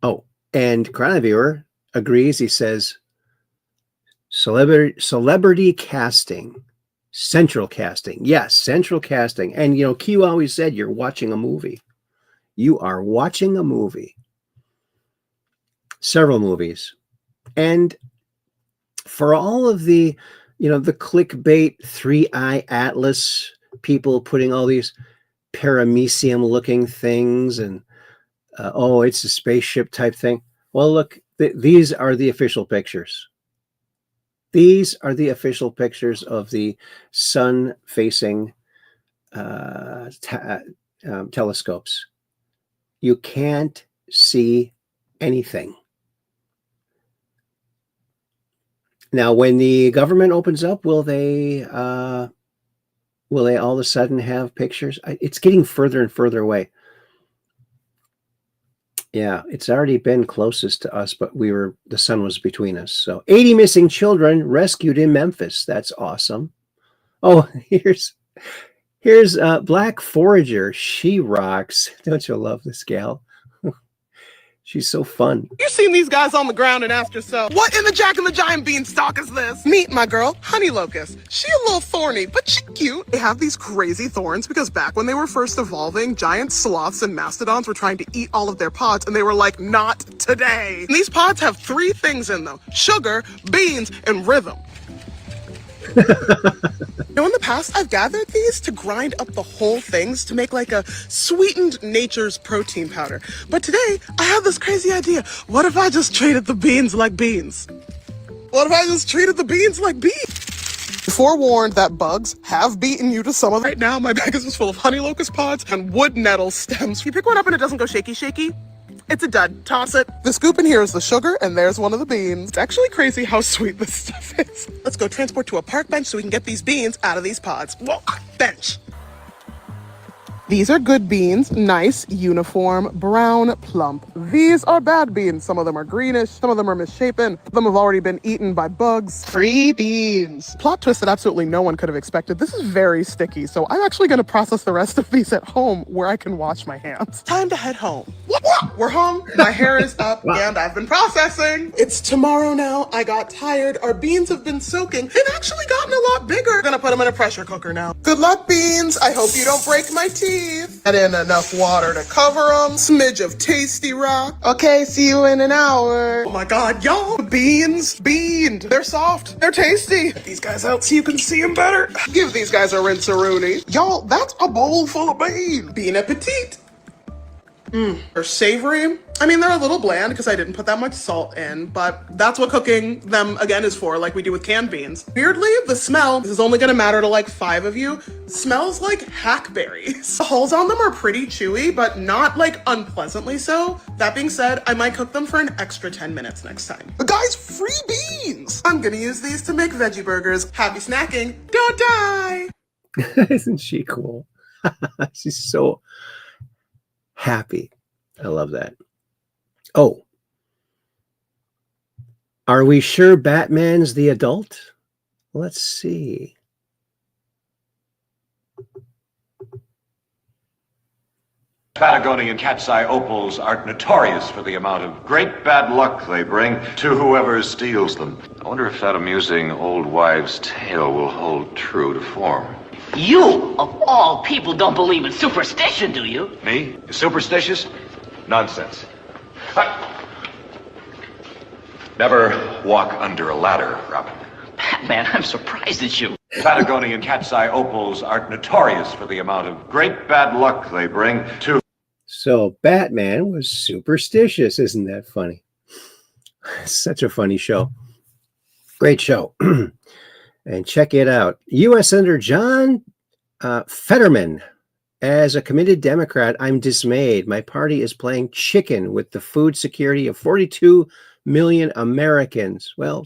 A: Oh, and Chronoviewer agrees. He says, celebrity casting, central casting. Yes, central casting. And, you know, Q always said you're watching a movie. You are watching a movie. Several movies. And for all of the, you know, the clickbait 3-eye atlas people putting all these paramecium looking things and it's a spaceship type thing. Well, look, these are the official pictures. These are the official pictures of the sun facing telescopes. You can't see anything. Now, when the government opens up, will they all of a sudden have pictures? It's getting further and further away. Yeah, it's already been closest to us, but the sun was between us. So 80 missing children rescued in Memphis. That's awesome. Oh, here's Black Forager. She rocks. Don't you love this gal? She's so fun.
E: You've seen these guys on the ground and asked yourself, what in the Jack and the Giant Beanstalk is this? Meet my girl, Honey Locust. She a little thorny, but she cute. They have these crazy thorns because back when they were first evolving, giant sloths and mastodons were trying to eat all of their pods, and they were like, not today. And these pods have 3 things in them: sugar, beans, and rhythm. Now, in the past, I've gathered these to grind up the whole things to make like a sweetened nature's protein powder. But today, I have this crazy idea. What if I just treated the beans like beans? What if I just treated the beans like beans? Forewarned that bugs have beaten you to some of them. Right now, my bag is just full of honey locust pods and wood nettle stems. You pick one up and it doesn't go shaky shaky. It's a dud. Toss it. The scoop in here is the sugar, and there's one of the beans. It's actually crazy how sweet this stuff is. Let's go transport to a park bench so we can get these beans out of these pods. Whoa, bench. These are good beans, nice, uniform, brown, plump. These are bad beans. Some of them are greenish, some of them are misshapen, some of them have already been eaten by bugs. Free beans. Plot twist that absolutely no one could have expected. This is very sticky, so I'm actually gonna process the rest of these at home where I can wash my hands. Time to head home. We're home, my hair is up, and I've been processing. It's tomorrow now, I got tired, our beans have been soaking. They've actually gotten a lot bigger. I'm gonna put them in a pressure cooker now. Good luck, beans. I hope you don't break my teeth. Add in enough water to cover them. Smidge of tasty rock. Okay, see you in an hour. Oh my god, y'all. Beans beaned. They're soft. They're tasty. Get these guys out so you can see them better. Give these guys a rinse-a-rooney. Y'all, that's a bowl full of beans. Bean appetit. They're savory. I mean, they're a little bland because I didn't put that much salt in, but that's what cooking them again is for, like we do with canned beans. Weirdly, the smell, this is only gonna matter to like 5 of you, smells like hackberries. The hulls on them are pretty chewy, but not like unpleasantly so. That being said, I might cook them for an extra 10 minutes next time. But guys, free beans! I'm gonna use these to make veggie burgers. Happy snacking, don't die!
A: Isn't she cool? She's so happy. I love that. Oh, Are we sure Batman's the adult? Let's see.
F: Patagonian cat's eye opals are notorious for the amount of great bad luck they bring to whoever steals them. I wonder if that amusing old wives' tale will hold true to form.
G: You, of all people, don't believe in superstition, do you?
F: Me? Superstitious? Nonsense. Never walk under a ladder, Robin.
G: Batman, I'm surprised at you.
F: Patagonian cat's eye opals are notorious for the amount of great bad luck they bring to...
A: So Batman was superstitious. Isn't that funny? Such a funny show. Great show. And check it out. U.S. Senator John Fetterman. As a committed Democrat, I'm dismayed. My party is playing chicken with the food security of 42 million Americans. Well,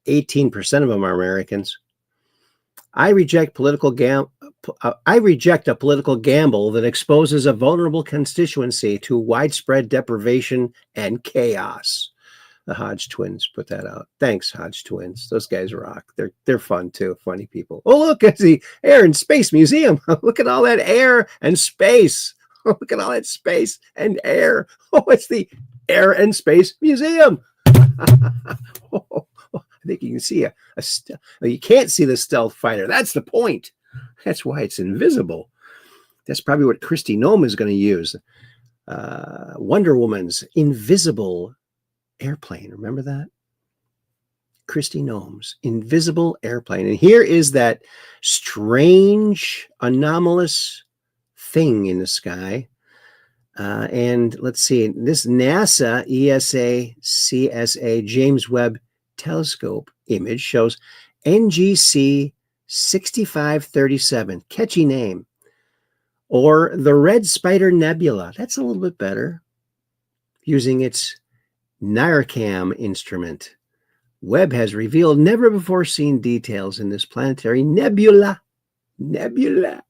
A: 18% of them are Americans. I reject a political gamble that exposes a vulnerable constituency to widespread deprivation and chaos. The Hodge twins put that out. Thanks, Hodge twins. Those guys rock. They're fun too. Funny people. Oh, look, it's the Air and Space Museum. Look at all that air and space. Look at all that space and air. Oh, it's the Air and Space Museum. I think you can see you can't see the stealth fighter. That's the point. That's why it's invisible. That's probably what Kristi Noem is going to use. Wonder Woman's invisible airplane. Remember that? Kristi Noem's invisible airplane. And here is that strange, anomalous thing in the sky. And let's see, this NASA ESA CSA James Webb Telescope image shows NGC 6537, catchy name, or the Red Spider Nebula. That's a little bit better. Using its NIRCam instrument, Webb has revealed never before seen details in this planetary nebula. Nebula.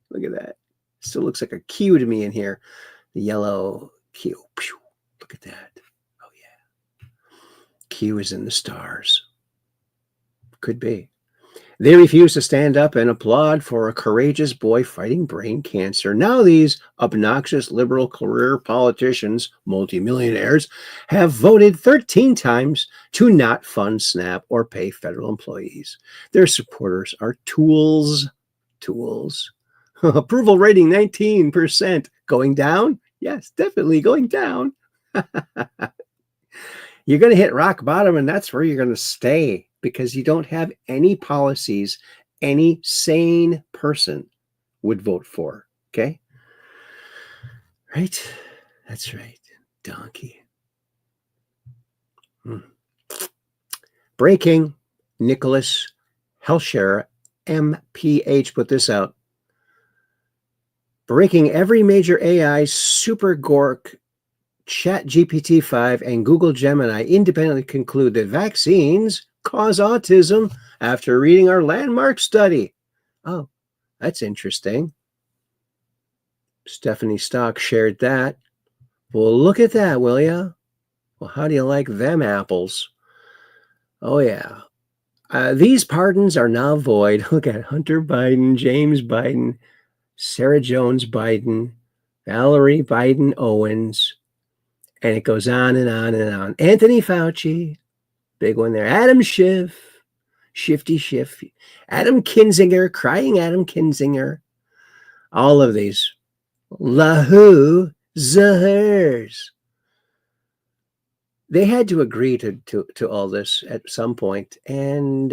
A: Look at that. Still looks like a Q to me in here. The yellow Q. Look at that. Oh, yeah. Q is in the stars. Could be. They refuse to stand up and applaud for a courageous boy fighting brain cancer. Now these obnoxious liberal career politicians, multimillionaires, have voted 13 times to not fund SNAP or pay federal employees. Their supporters are tools. Tools. Approval rating 19%. Going down? Yes, definitely going down. You're going to hit rock bottom, and that's where you're going to stay because you don't have any policies any sane person would vote for. Okay? Right? That's right. Donkey. Breaking. Nicholas Helsher, MPH, put this out. Breaking, every major AI, Super Gork, ChatGPT-5, and Google Gemini independently conclude that vaccines cause autism after reading our landmark study. Oh, that's interesting. Stephanie Stock shared that. Well, look at that, will ya? Well, how do you like them apples? Oh, yeah. These pardons are now void. Look at Hunter Biden, James Biden, Sarah Jones Biden, Valerie Biden Owens, and it goes on and on and on. Anthony Fauci, big one there. Adam Schiff, Shifty Schiff, Adam Kinzinger, crying Adam Kinzinger. All of these. Lahu Zahers. They had to agree to all this at some point. And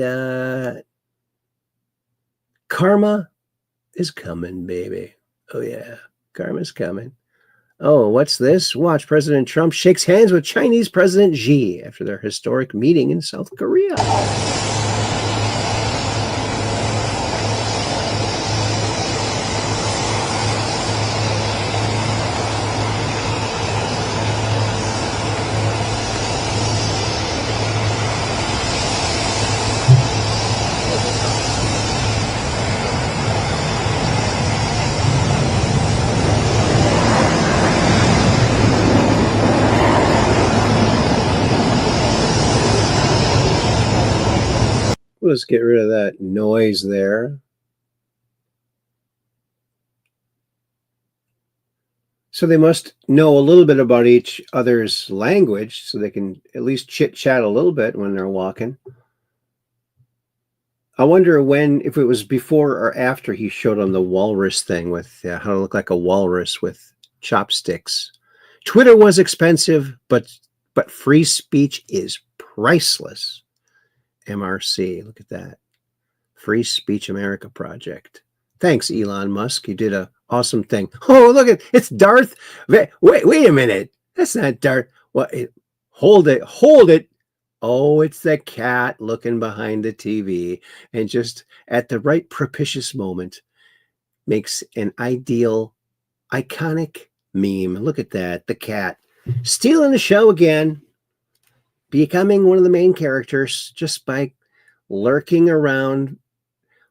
A: karma is coming, baby. Oh, yeah. Karma's coming. Oh, what's this? Watch. President Trump shakes hands with Chinese President Xi after their historic meeting in South Korea. Let's get rid of that noise there. So they must know a little bit about each other's language so they can at least chit-chat a little bit when they're walking. I wonder if it was before or after he showed them the walrus thing with how to look like a walrus with chopsticks. Twitter was expensive, but free speech is priceless. MRC, look at that. Free Speech America Project. Thanks, Elon Musk. You did an awesome thing. Oh, look at it's Darth. Wait a minute. That's not Darth. What? Hold it. Oh, it's the cat looking behind the TV and just at the right propitious moment makes an ideal, iconic meme. Look at that. The cat stealing the show again, becoming one of the main characters just by lurking around,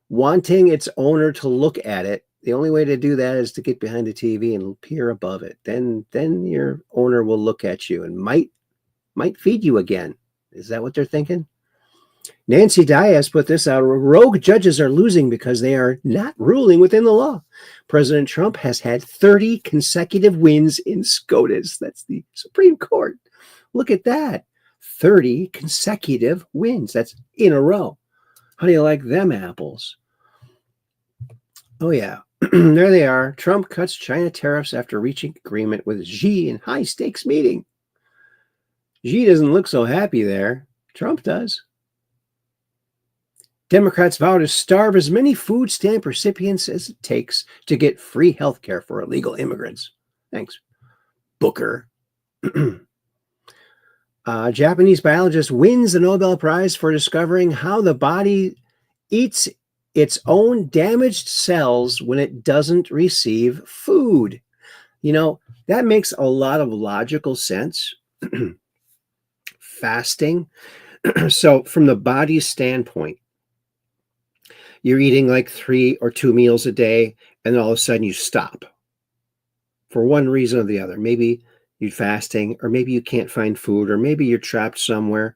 A: wanting its owner to look at it. The only way to do that is to get behind the TV and peer above it. Then your owner will look at you and might feed you again. Is that what they're thinking? Nancy Diaz put this out. Rogue judges are losing because they are not ruling within the law. President Trump has had 30 consecutive wins in SCOTUS. That's the Supreme Court. Look at that. 30 consecutive wins. That's in a row. How do you like them apples? Oh, yeah. There they are. Trump cuts China tariffs after reaching agreement with Xi in high-stakes meeting. Xi doesn't look so happy there. Trump does. Democrats vow to starve as many food stamp recipients as it takes to get free health care for illegal immigrants. Thanks, Booker. Japanese biologist wins the Nobel Prize for discovering how the body eats its own damaged cells when it doesn't receive food. You know, that makes a lot of logical sense. Fasting. So from the body's standpoint, you're eating like 3 or 2 meals a day, and then all of a sudden you stop for one reason or the other. Maybe you're fasting, or maybe you can't find food, or maybe you're trapped somewhere.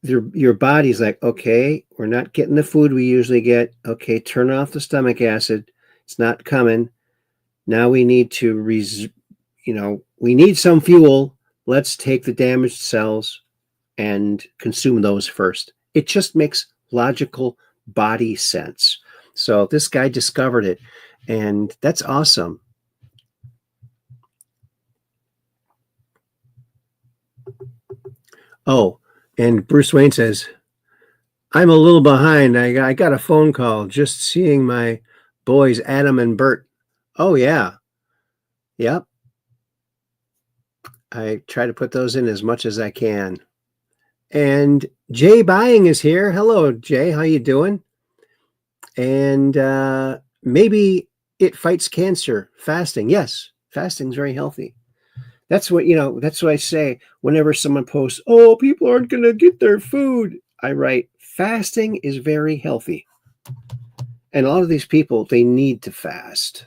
A: Your body's like, okay, we're not getting the food we usually get. Okay, turn off the stomach acid. It's not coming. Now we need to, we need some fuel. Let's take the damaged cells and consume those first. It just makes logical body sense. So this guy discovered it, and that's awesome. Oh, and Bruce Wayne says, I'm a little behind. I got a phone call just seeing my boys, Adam and Bert. Oh, yeah. Yep. I try to put those in as much as I can. And Jay Buying is here. Hello, Jay. How you doing? And maybe it fights cancer. Fasting. Yes, fasting is very healthy. That's what, that's what I say whenever someone posts, oh, people aren't going to get their food. I write, fasting is very healthy. And a lot of these people, they need to fast,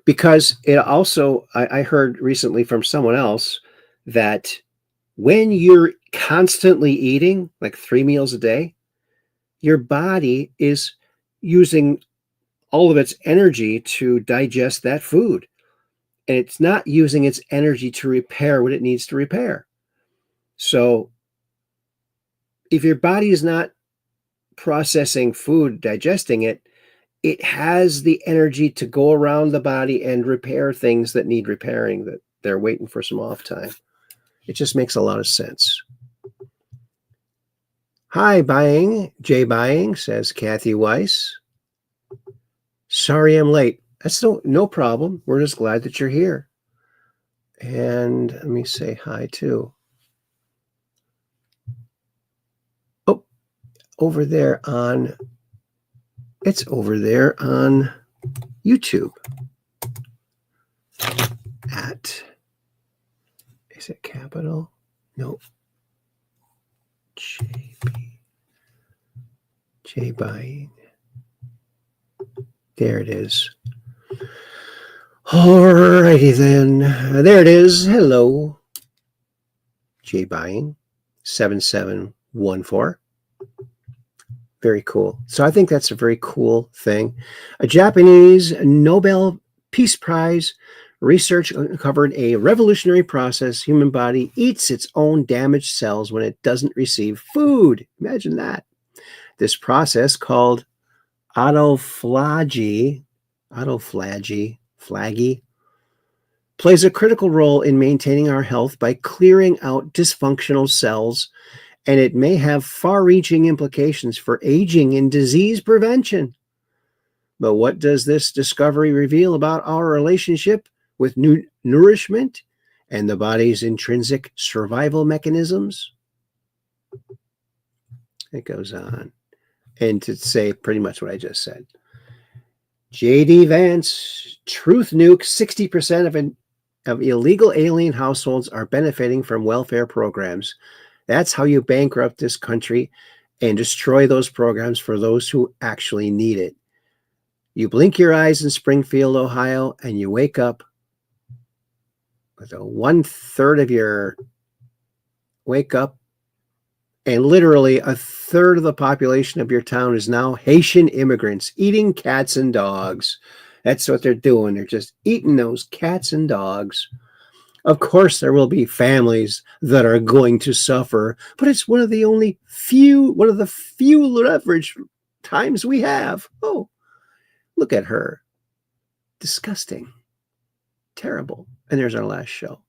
A: because it also, I heard recently from someone else that when you're constantly eating like 3 meals a day, your body is using all of its energy to digest that food. And it's not using its energy to repair what it needs to repair. So if your body is not processing food, digesting it, it has the energy to go around the body and repair things that need repairing, that they're waiting for some off time. It just makes a lot of sense. Hi, Jay Buying, says Kathy Weiss. Sorry I'm late. That's no problem. We're just glad that you're here. And let me say hi too. Oh, it's over there on YouTube. Is it capital? No. J Buying. There it is. Alrighty then. There it is. Hello. J Buying 7714. Very cool. So I think that's a very cool thing. A Japanese Nobel Peace Prize research uncovered a revolutionary process. Human body eats its own damaged cells when it doesn't receive food. Imagine that. This process, called autophagy, plays a critical role in maintaining our health by clearing out dysfunctional cells, and it may have far-reaching implications for aging and disease prevention. But what does this discovery reveal about our relationship with nourishment and the body's intrinsic survival mechanisms? It goes on. And to say pretty much what I just said. J.D. Vance, truth nuke, 60% of illegal alien households are benefiting from welfare programs. That's how you bankrupt this country and destroy those programs for those who actually need it. You blink your eyes in Springfield, Ohio, and you wake up with a 1/3 of your wake up, and literally a third of the population of your town is now Haitian immigrants eating cats and dogs. That's what they're doing. They're just eating those cats and dogs. Of course, there will be families that are going to suffer, but it's one of the few leverage times we have. Oh, look at her. Disgusting. Terrible. And there's our last show.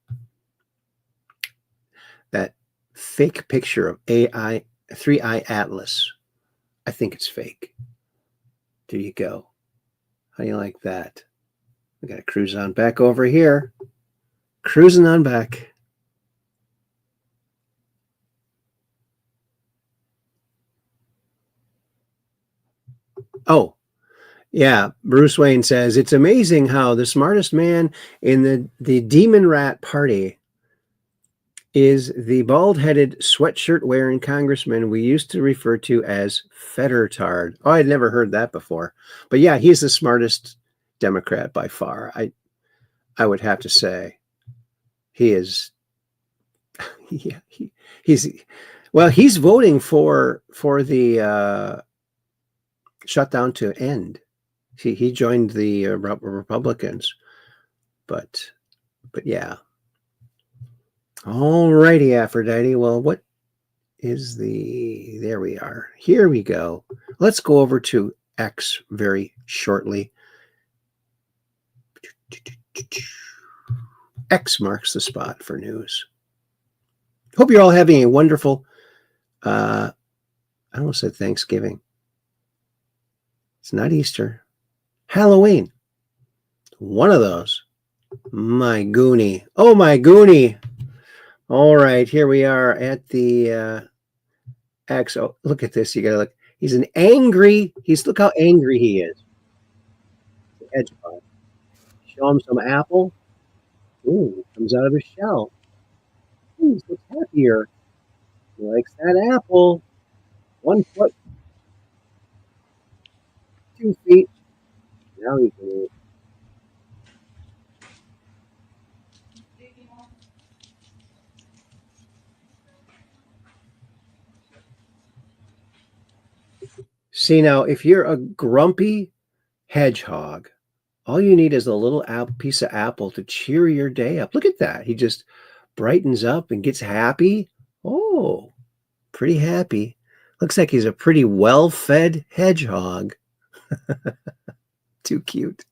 A: That fake picture of AI, 3i Atlas. I think it's fake. There you go. How do you like that? We got to cruise on back over here. Cruising on back. Oh, yeah. Bruce Wayne says, it's amazing how the smartest man in the Demon Rat Party is the bald-headed, sweatshirt-wearing congressman we used to refer to as Fettertard. Oh, I'd never heard that before. But yeah, he's the smartest Democrat by far. I would have to say. He is, yeah, he's voting for the shutdown to end. He joined the Republicans, but yeah. All righty, Aphrodite. Well, what is there we are. Here we go. Let's go over to X very shortly. X marks the spot for news. Hope you're all having a wonderful, I almost said Thanksgiving. It's not Easter. Halloween. One of those. My goonie. Oh, my goonie. All right, here we are at the X. Oh, look at this. You got to look. He's look how angry he is. Hedgehog. Show him some apple. Ooh, comes out of his shell. Ooh, he looks happier. He likes that apple. 1 foot. 2 feet. Now he can eat. See, now, if you're a grumpy hedgehog, all you need is a little piece of apple to cheer your day up. Look at that. He just brightens up and gets happy. Oh, pretty happy. Looks like he's a pretty well-fed hedgehog. Too cute.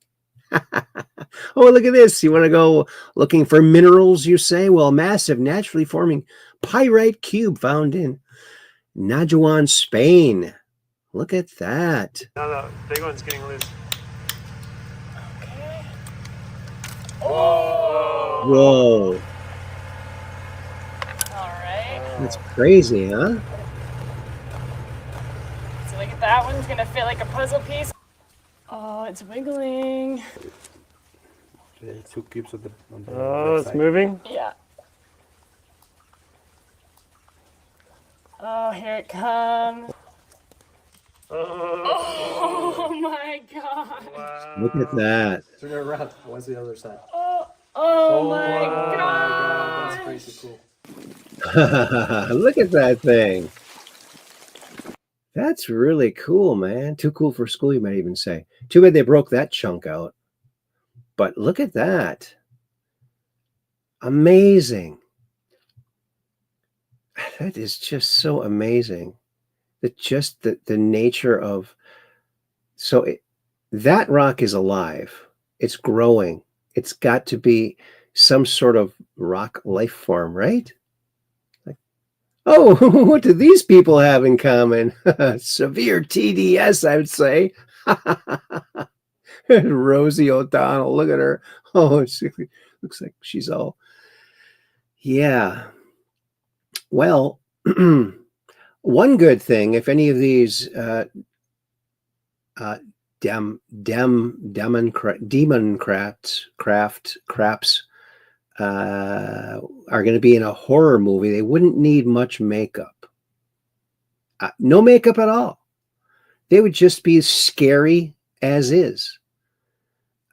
A: Oh, look at this. You want to go looking for minerals, you say? Well, massive, naturally forming pyrite cube found in Najuan, Spain. Look at that.
H: No, the big one's getting loose. Okay.
A: Oh! Whoa.
I: All right.
A: That's crazy, huh?
I: So look at that one's going to fit like a puzzle piece. Oh, it's wiggling.
J: It's 2 cubes on the
H: oh, it's moving?
I: Yeah. Oh, here it comes. Oh my god.
H: Wow.
A: Look at that.
J: Turn it around. What's the other side?
I: Oh my god.
J: That's crazy cool.
A: Look at that thing. That's really cool, man. Too cool for school, you might even say. Too bad they broke that chunk out. But look at that. Amazing. That is just so amazing. The nature of that rock is alive. It's growing. It's got to be some sort of rock life form, right? Like, oh, what do these people have in common? Severe TDS, I would say. Rosie O'Donnell, look at her. Oh, she looks like she's all, yeah. Well, one good thing, if any of these demon crafts are going to be in a horror movie, they wouldn't need much makeup. No makeup at all. They would just be scary as is.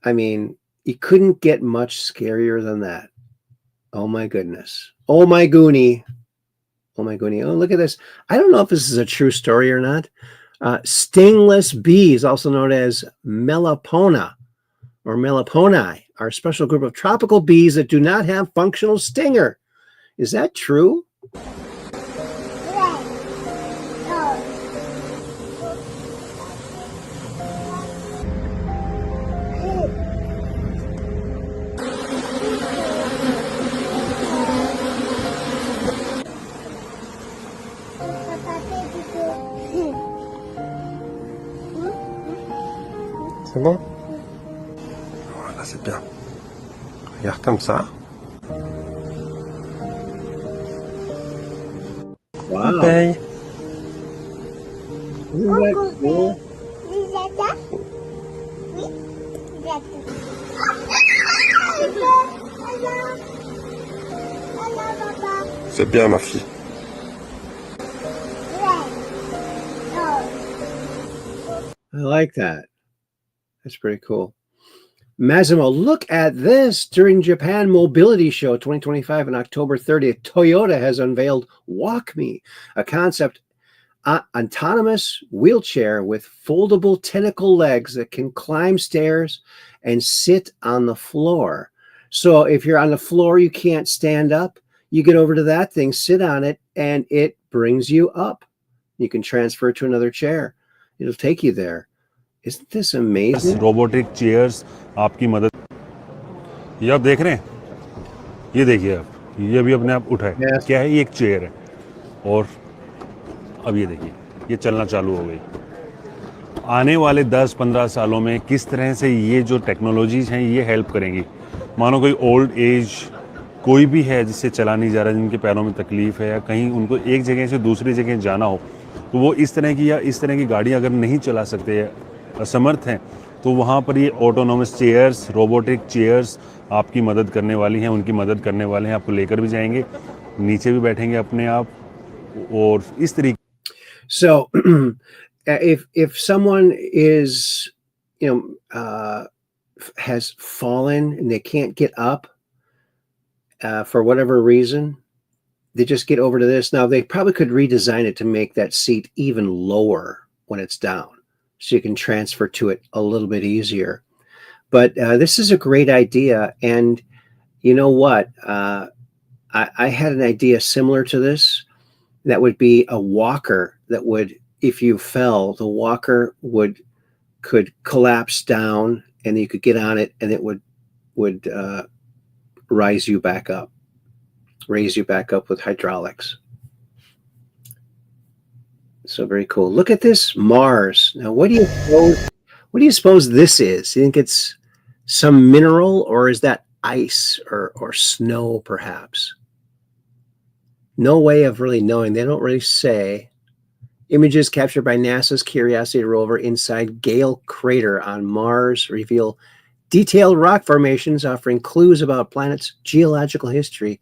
A: I mean, you couldn't get much scarier than that. Oh my goodness. Oh my goonie. Oh my goonie. Oh, look at this. I don't know if this is a true story or not. Stingless bees, also known as Melipona or Meliponi, are a special group of tropical bees that do not have functional stinger. Is that true?
J: C'est bon? Voilà, c'est bien. Regarde comme ça.
A: Wow.
J: Paye.
A: Isn't that cool?
J: C'est bien, ma fille.
A: I like that. That's pretty cool. Massimo, look at this. During Japan Mobility Show 2025 on October 30th, Toyota has unveiled Walk Me, a concept autonomous wheelchair with foldable tentacle legs that can climb stairs and sit on the floor. So if you're on the floor, you can't stand up, you get over to that thing, sit on it, and it brings you up. You can transfer it to another chair. It'll take you there. Isn't this amazing?
K: Robotic chairs आपकी मदद, ये आप देख रहे हैं, ये देखिए आप, ये भी अपने आप उठा है,
A: Yes.
K: क्या है, ये एक चेयर है और अब ये देखिए ये चलना चालू हो गई। आने वाले 10-15 सालों में किस तरह से ये जो टेक्नोलॉजीज हैं ये हेल्प करेंगी। मानो कोई ओल्ड एज कोई भी है जिससे चला नहीं जा रहा, जिनके पैरों में तकलीफ है या कहीं उनको एक जगह से दूसरी जगह जाना हो, तो वो इस तरह की या इस तरह की गाड़ी अगर नहीं चला सकते, असमर्थ हैं, तो वहाँ पर ये ऑटोनोमस चेयर्स, रोबोटिक चेयर्स आपकी मदद करने वाली हैं, उनकी मदद करने वाले हैं, आपको लेकर भी जाएंगे, नीचे भी बैठेंगे अपने आप और इस तरीके।
A: So if someone is, has fallen and they can't get up for whatever reason, they just get over to this. Now, they probably could redesign it to make that seat even lower when it's down, so you can transfer to it a little bit easier. But this is a great idea. And you know what? I had an idea similar to this. That would be a walker that would, if you fell, the walker could collapse down and you could get on it and it would raise you back up with hydraulics. So very cool. Look at this Mars. Now, what do you suppose this is? You think it's some mineral, or is that ice or snow perhaps? No way of really knowing. They don't really say. Images captured by NASA's Curiosity rover inside Gale Crater on Mars reveal detailed rock formations offering clues about planet's geological history.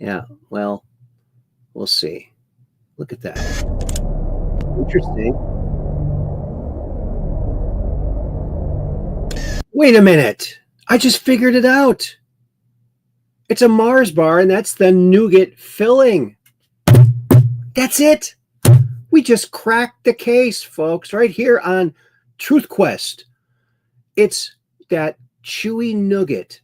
A: Yeah, well, we'll see. Look at that. Interesting. Wait a minute. I just figured it out. It's a Mars bar, and that's the nougat filling. That's it. We just cracked the case, folks, right here on Truth Quest. It's that chewy nougat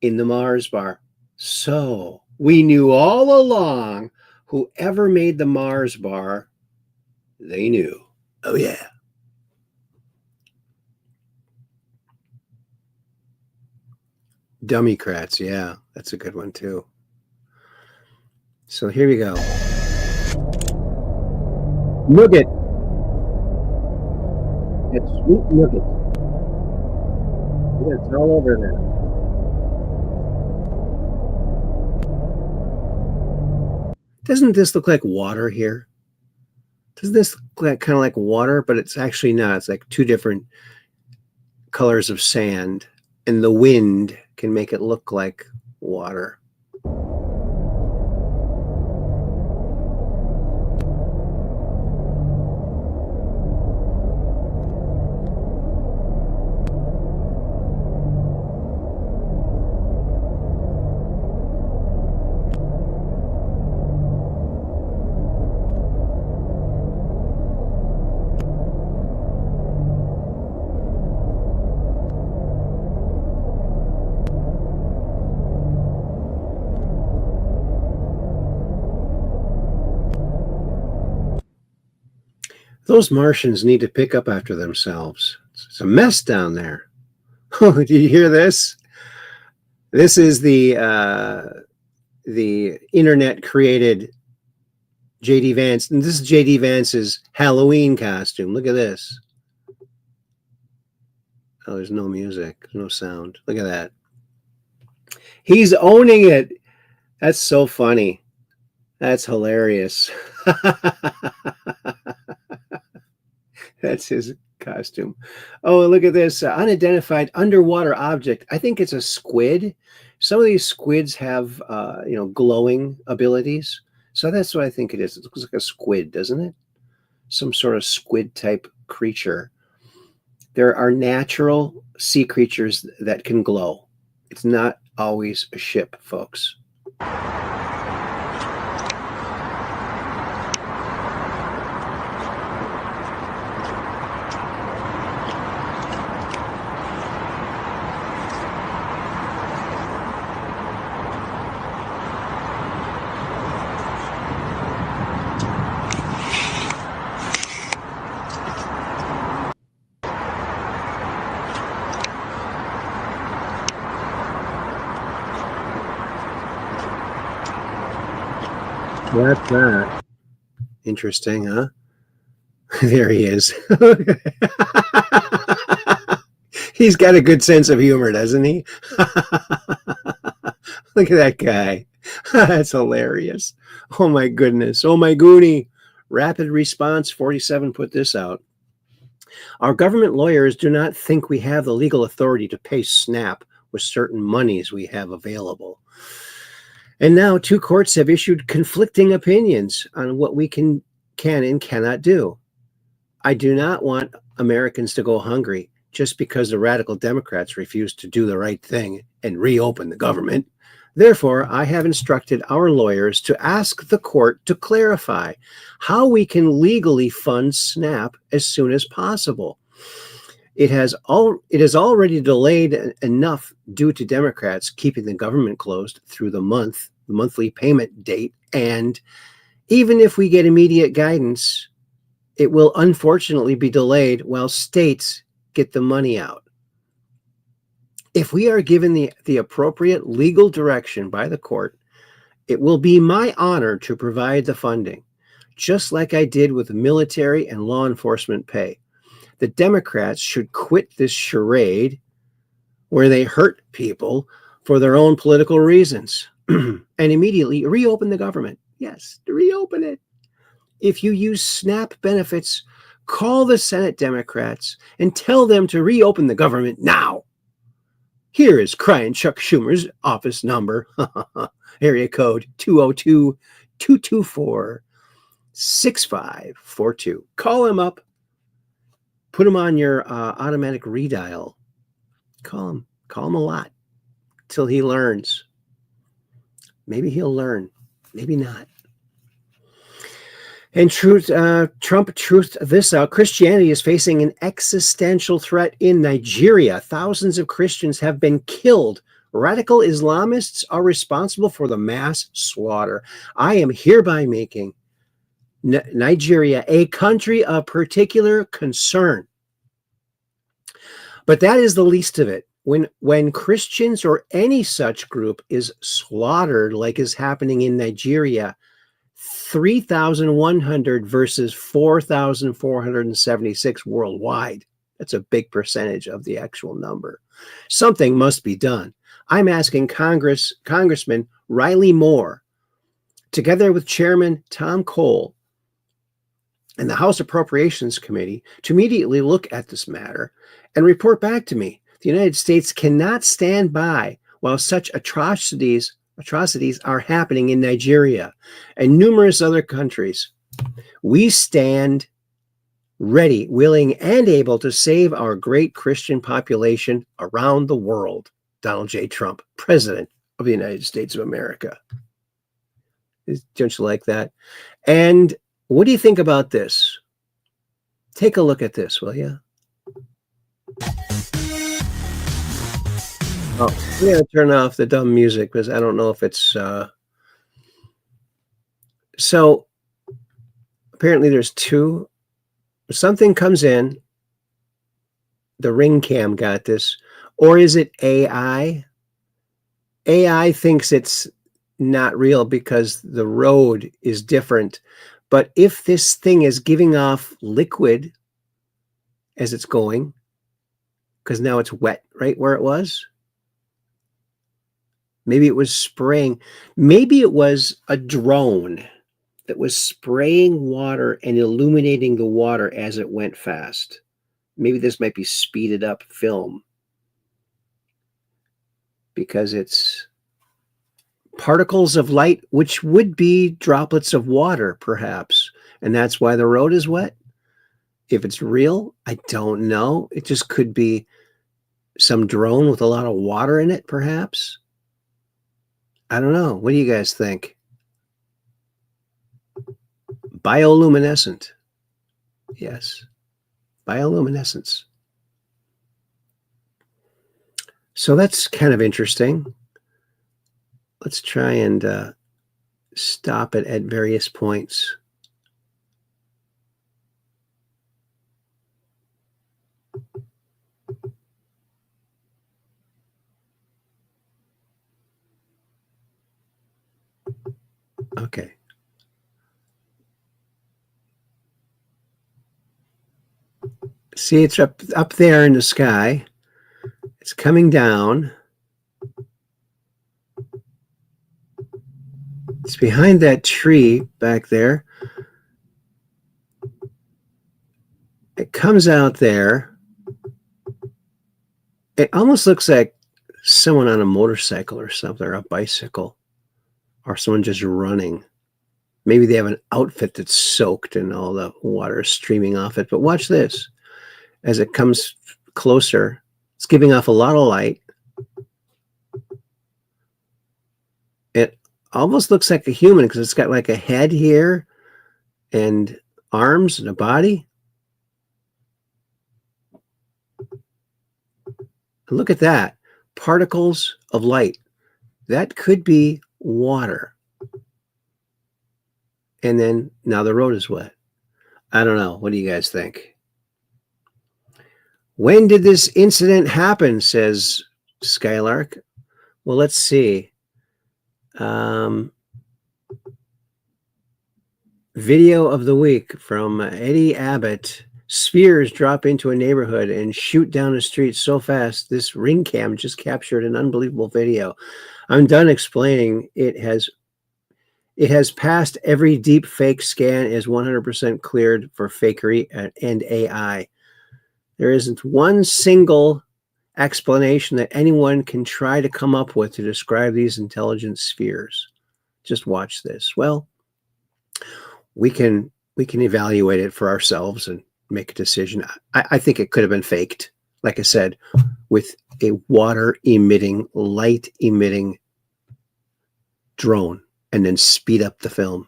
A: in the Mars bar. So we knew all along, whoever made the Mars bar, they knew. Oh, yeah. Dummycrats, yeah, that's a good one too. So here we go. Nougat. It's sweet nougat. Yeah, it's all over there. Doesn't this look like water here? Doesn't this look like, kind of like water? But it's actually not. It's like two different colors of sand, and the wind can make it look like water. Those Martians need to pick up after themselves. It's a mess down there. Oh, do you hear this? This is the internet created J.D. Vance, and this is J.D. Vance's Halloween costume. Look at this. Oh, there's no music, no sound. Look at that. He's owning it. That's so funny. That's hilarious. That's his costume. Oh, look at this unidentified underwater object. I think it's a squid. Some of these squids have, glowing abilities. So that's what I think it is. It looks like a squid, doesn't it? Some sort of squid type creature. There are natural sea creatures that can glow. It's not always a ship, folks. What's that? Interesting, huh? There he is. He's got a good sense of humor, doesn't he? Look at that guy. That's hilarious. Oh my goodness. Oh my goonie. Rapid Response 47 put this out. Our government lawyers do not think we have the legal authority to pay SNAP with certain monies we have available. And now 2 courts have issued conflicting opinions on what we can and cannot do. I do not want Americans to go hungry just because the radical Democrats refuse to do the right thing and reopen the government. Therefore, I have instructed our lawyers to ask the court to clarify how we can legally fund SNAP as soon as possible. It is already delayed enough due to Democrats keeping the government closed through the monthly payment date. And even if we get immediate guidance, it will unfortunately be delayed while states get the money out. If we are given the appropriate legal direction by the court, it will be my honor to provide the funding, just like I did with military and law enforcement pay. The Democrats should quit this charade where they hurt people for their own political reasons and immediately reopen the government. Yes, reopen it. If you use SNAP benefits, call the Senate Democrats and tell them to reopen the government now. Here is Crying Chuck Schumer's office number, area code 202-224-6542. Call him up. Put him on your automatic redial. Call him a lot till he learns. Maybe he'll learn. Maybe not. And Trump truthed this out. Christianity is facing an existential threat in Nigeria. Thousands of Christians have been killed. Radical Islamists are responsible for the mass slaughter. I am hereby making Nigeria a country of particular concern. But that is the least of it. When Christians or any such group is slaughtered, like is happening in Nigeria, 3,100 versus 4,476 worldwide. That's a big percentage of the actual number. Something must be done. I'm asking Congressman Riley Moore, together with Chairman Tom Cole and the House Appropriations Committee, to immediately look at this matter and report back to me. The United States cannot stand by while such atrocities are happening in Nigeria and numerous other countries. We stand ready, willing, and able to save our great Christian population around the world. Donald J. Trump, President of the United States of America. Don't you like that? And what do you think about this? Take a look at this, will you? Oh, I'm going to turn off the dumb music because I don't know if it's... So, apparently there's two. Something comes in. The Ring Cam got this. Or is it AI? AI thinks it's not real because the road is different. But if this thing is giving off liquid as it's going, because now it's wet right where it was, maybe it was spraying. Maybe it was a drone that was spraying water and illuminating the water as it went fast. Maybe this might be speeded up film because it's particles of light, which would be droplets of water, perhaps. And that's why the road is wet. If it's real, I don't know. It just could be some drone with a lot of water in it, perhaps. I don't know. What do you guys think? Bioluminescent. Yes. Bioluminescence. So that's kind of interesting. Let's try and stop it at various points. Okay. See, it's up there in the sky. It's coming down. It's behind that tree back there. It comes out there. It almost looks like someone on a motorcycle or something, or a bicycle, or someone just running. Maybe they have an outfit that's soaked and all the water is streaming off it. But watch this. As it comes closer, it's giving off a lot of light. It almost looks like a human because it's got like a head here and arms and a body. Look at that. Particles of light. That could be water. And then now the road is wet. I don't know. What do you guys think? When did this incident happen, says Skylark? Well, let's see. Video of the week from Eddie Abbott. Spheres drop into a neighborhood and shoot down a street so fast, this ring cam just captured an unbelievable video. I'm done explaining. It has passed every deep fake scan, is 100% cleared for fakery and AI. There isn't one single explanation that anyone can try to come up with to describe these intelligent spheres. Just watch this. Well, we can evaluate it for ourselves and make a decision. I think it could have been faked, like I said, with a water emitting, light emitting drone and then speed up the film.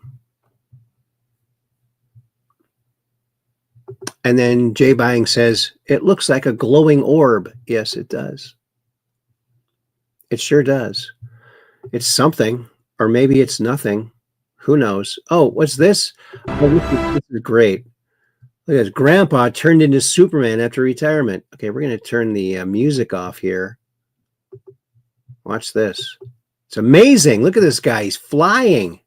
A: And then Jay Bying says, it looks like a glowing orb. Yes, it does. It sure does. It's something, or maybe it's nothing. Who knows? Oh, what's this? Oh, this is great. Look at this. Grandpa turned into Superman after retirement. Okay, we're going to turn the music off here. Watch this. It's amazing. Look at this guy. He's flying.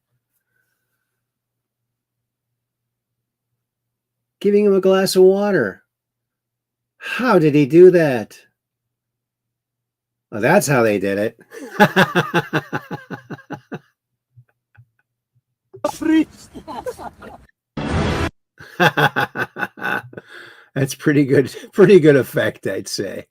A: Giving him a glass of water. How did he do that? Well, that's how they did it. That's pretty good effect, I'd say.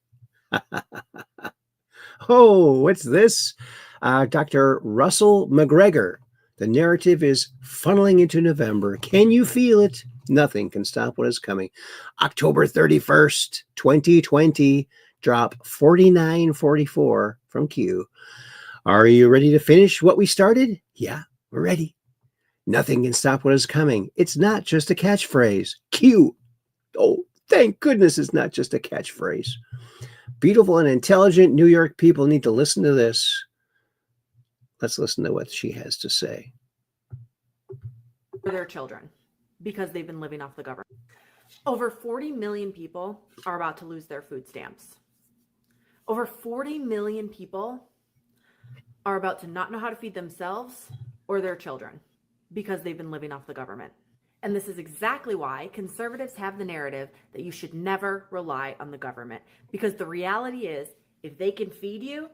A: Oh, what's this? Dr. Russell McGregor. The narrative is funneling into November. Can you feel it? Nothing can stop what is coming. October 31st, 2020. Drop 4944 from Q. Are you ready to finish what we started? Yeah, we're ready. Nothing can stop what is coming. It's not just a catchphrase. Q. Oh, thank goodness it's not just a catchphrase. Beautiful and intelligent New York people need to listen to this. Let's listen to what she has to say.
L: For their children, because they've been living off the government. Over 40 million people are about to lose their food stamps. Over 40 million people are about to not know how to feed themselves or their children because they've been living off the government. And this is exactly why conservatives have the narrative that you should never rely on the government. Because the reality is, if they can feed you,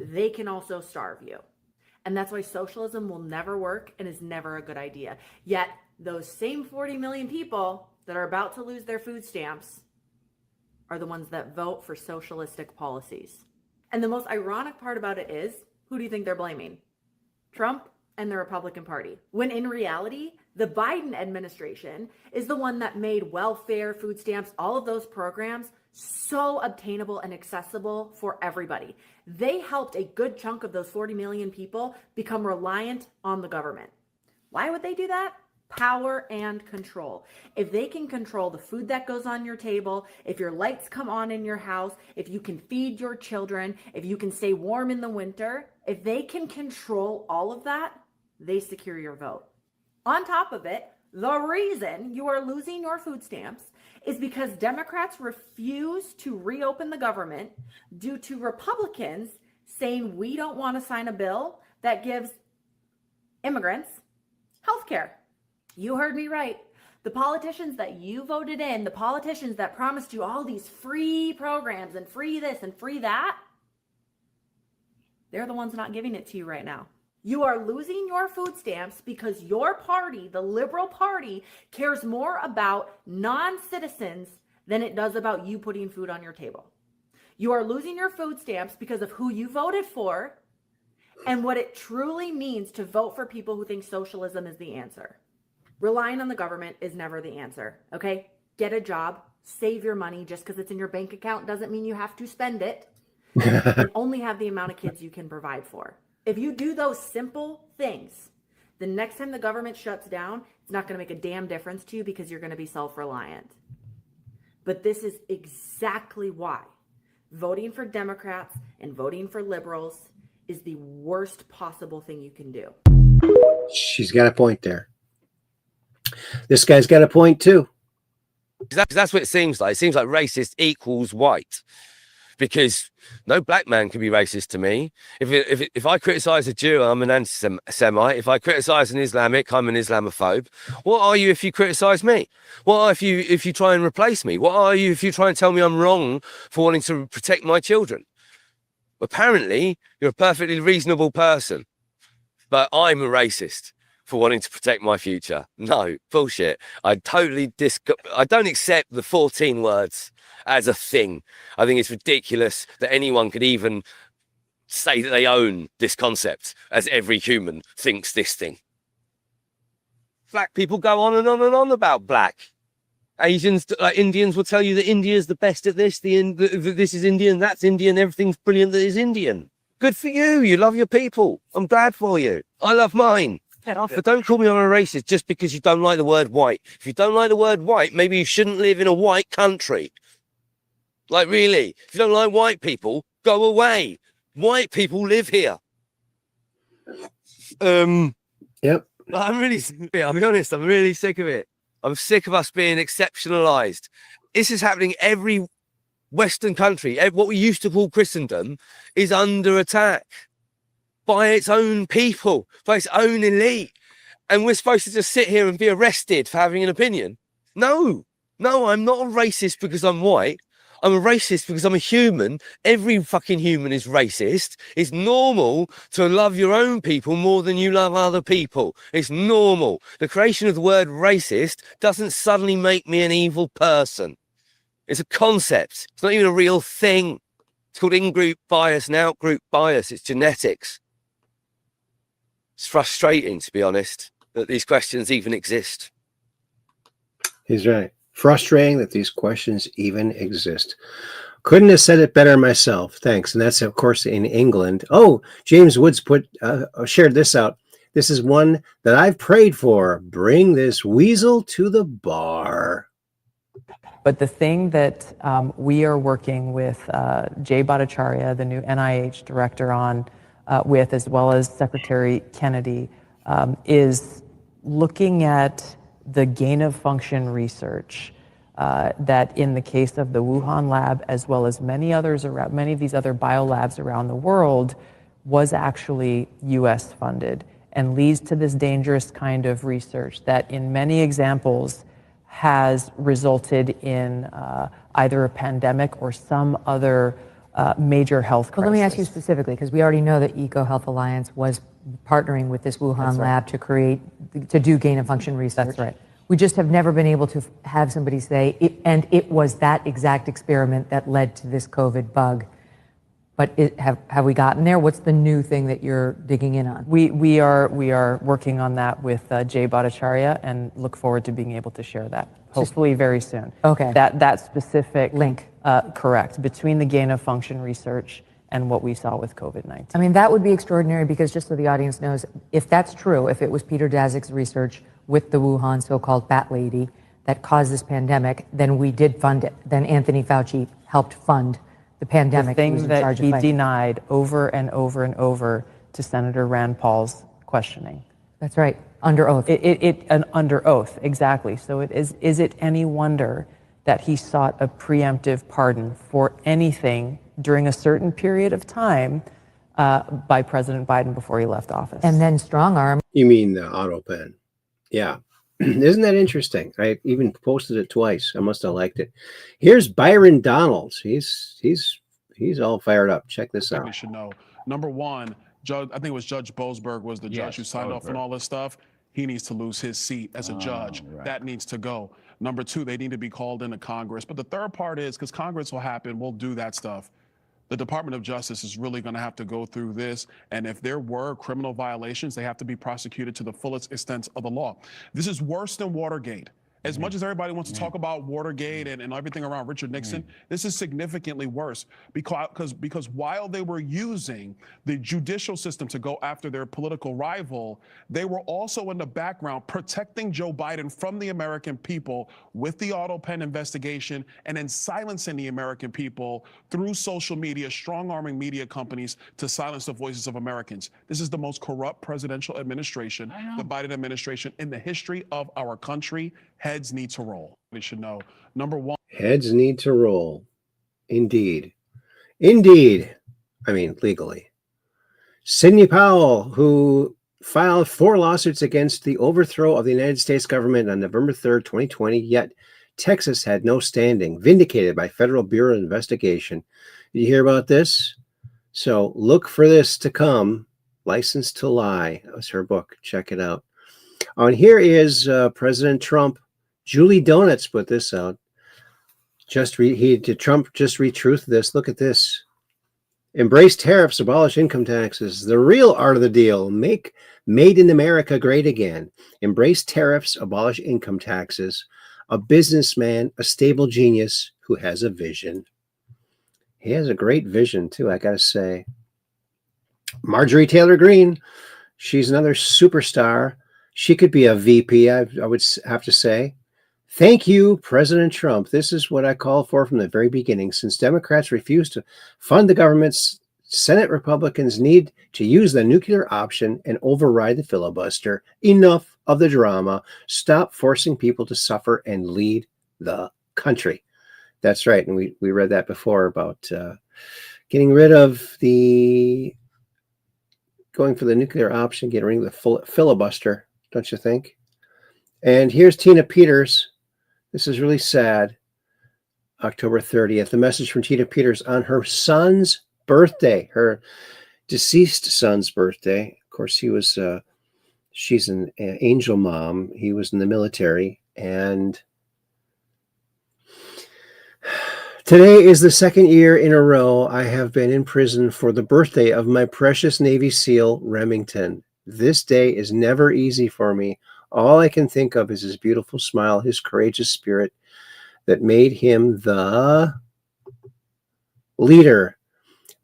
L: they can also starve you. And that's why socialism will never work and is never a good idea. Yet, those same 40 million people that are about to lose their food stamps are the ones that vote for socialistic policies. And the most ironic part about it is, who do you think they're blaming? Trump and the Republican Party. When in reality, the Biden administration is the one that made welfare, food stamps, all of those programs so obtainable and accessible for everybody. They helped a good chunk of those 40 million people become reliant on the government. Why would they do that? Power and control. If they can control the food that goes on your table, if your lights come on in your house, if you can feed your children, if you can stay warm in the winter, if they can control all of that, they secure your vote. On top of it, the reason you are losing your food stamps is because Democrats refuse to reopen the government due to Republicans saying we don't want to sign a bill that gives immigrants health care. You heard me right. The politicians that you voted in, the politicians that promised you all these free programs and free this and free that, they're the ones not giving it to you right now. You are losing your food stamps because your party, the Liberal Party, cares more about non-citizens than it does about you putting food on your table. You are losing your food stamps because of who you voted for and what it truly means to vote for people who think socialism is the answer. Relying on the government is never the answer, okay? Get a job, save your money. Just because it's in your bank account doesn't mean you have to spend it. And only have the amount of kids you can provide for. If you do those simple things, the next time the government shuts down, it's not going to make a damn difference to you because you're going to be self-reliant. But this is exactly why voting for Democrats and voting for liberals is the worst possible thing you can do.
A: She's got a point there. This guy's got a point too.
M: That's what it seems like. It seems like racist equals white. Because no black man can be racist to me. If I criticize a Jew, I'm an anti-Semite. If I criticize an Islamic, I'm an Islamophobe. What are you if you criticize me? What are you if you try and replace me? What are you if you try and tell me I'm wrong for wanting to protect my children? Apparently, you're a perfectly reasonable person, but I'm a racist for wanting to protect my future. No, bullshit. I don't accept the 14 words as a thing. I think it's ridiculous that anyone could even say that they own this concept, as every human thinks this thing. Black people go on and on and on about black. Asians, Indians will tell you that India is the best at this. This is Indian, that's Indian, everything's brilliant that is Indian. Good for you. You love your people. I'm glad for you. I love mine. But don't call me on a racist just because you don't like the word white. If you don't like the word white, maybe you shouldn't live in a white country. Like, really, if you don't like white people, go away. White people live here.
A: Yep.
M: I'm really sick of it. I'll be honest. I'm really sick of it. I'm sick of us being exceptionalized. This is happening every Western country. What we used to call Christendom is under attack by its own people, by its own elite. And we're supposed to just sit here and be arrested for having an opinion. No, I'm not a racist because I'm white. I'm a racist because I'm a human. Every fucking human is racist. It's normal to love your own people more than you love other people. It's normal. The creation of the word racist doesn't suddenly make me an evil person. It's a concept. It's not even a real thing. It's called in-group bias and out-group bias. It's genetics. It's frustrating, to be honest, that these questions even exist.
A: He's right. Frustrating that these questions even exist. Couldn't have said it better myself. Thanks. And that's, of course, in England. Oh, James Woods shared this out. This is one that I've prayed for. Bring this weasel to the bar.
N: But the thing that we are working with Jay Bhattacharya, the new NIH director, on with, as well as Secretary Kennedy, is looking at the gain of function research that, in the case of the Wuhan lab, as well as many of these other biolabs around the world, was actually U.S. funded and leads to this dangerous kind of research that, in many examples, has resulted in either a pandemic or some other major health crisis.
O: Well, let me ask you specifically, because we already know that EcoHealth Alliance was partnering with this Wuhan lab to do gain of function research.
N: That's right.
O: We just have never been able to have somebody say, it was that exact experiment that led to this COVID bug. But have we gotten there? What's the new thing that you're digging in on?
N: We are working on that with Jay Bhattacharya and look forward to being able to share that, hopefully very soon.
O: Okay.
N: That specific
O: link.
N: Correct, between the gain of function research and what we saw with COVID-19.
O: I mean, that would be extraordinary, because just so the audience knows, if that's true, if it was Peter Daszak's research with the Wuhan so-called bat lady that caused this pandemic, then we did fund it. Then Anthony Fauci helped fund the pandemic.
N: The thing that he denied over and over and over to Senator Rand Paul's questioning.
O: That's right, under oath.
N: Under oath, exactly. So is it any wonder that he sought a preemptive pardon for anything during a certain period of time by President Biden before he left office?
O: And then strong arm.
A: You mean the auto pen? Yeah. Isn't that interesting? I even posted it twice. I must have liked it. Here's Byron Donalds. He's all fired up. Check this out.
P: We should know. Number one, I think it was Judge Boasberg was the judge who signed off on all this stuff. He needs to lose his seat as a judge. Right. That needs to go. Number two, they need to be called into Congress. But the third part is, because Congress will happen, we'll do that stuff. The Department of Justice is really going to have to go through this. And if there were criminal violations, they have to be prosecuted to the fullest extent of the law. This is worse than Watergate. As much as everybody wants to talk about Watergate and everything around Richard Nixon, this is significantly worse because while they were using the judicial system to go after their political rival, they were also in the background protecting Joe Biden from the American people with the auto pen investigation, and then silencing the American people through social media, strong-arming media companies to silence the voices of Americans. This is the most corrupt presidential administration, the Biden administration, in the history of our country. Heads need to roll. We should know. Number one.
A: Heads need to roll. Indeed. Indeed. I mean, legally. Sidney Powell, who filed 4 lawsuits against the overthrow of the United States government on November 3rd, 2020, yet Texas had no standing, vindicated by Federal Bureau of Investigation. Did you hear about this? So look for this to come. License to Lie. That was her book. Check it out. And here is President Trump. Julie Donuts put this out. Trump just retruthed this. Look at this. Embrace tariffs, abolish income taxes. The real art of the deal. Make Made in America great again. Embrace tariffs, abolish income taxes. A businessman, a stable genius who has a vision. He has a great vision, too, I got to say. Marjorie Taylor Greene, she's another superstar. She could be a VP, I would have to say. Thank you, President Trump. This is what I called for from the very beginning. Since Democrats refuse to fund the government's, Senate Republicans need to use the nuclear option and override the filibuster. Enough of the drama. Stop forcing people to suffer and lead the country. That's right. And we read that before about getting rid of going for the nuclear option, getting rid of the filibuster, don't you think? And here's Tina Peters. This is really sad. October 30th. The message from Tina Peters on her son's birthday, her deceased son's birthday. Of course, she's an angel mom. He was in the military. And today is the second year in a row I have been in prison for the birthday of my precious Navy SEAL, Remington. This day is never easy for me. All I can think of is his beautiful smile, his courageous spirit that made him the leader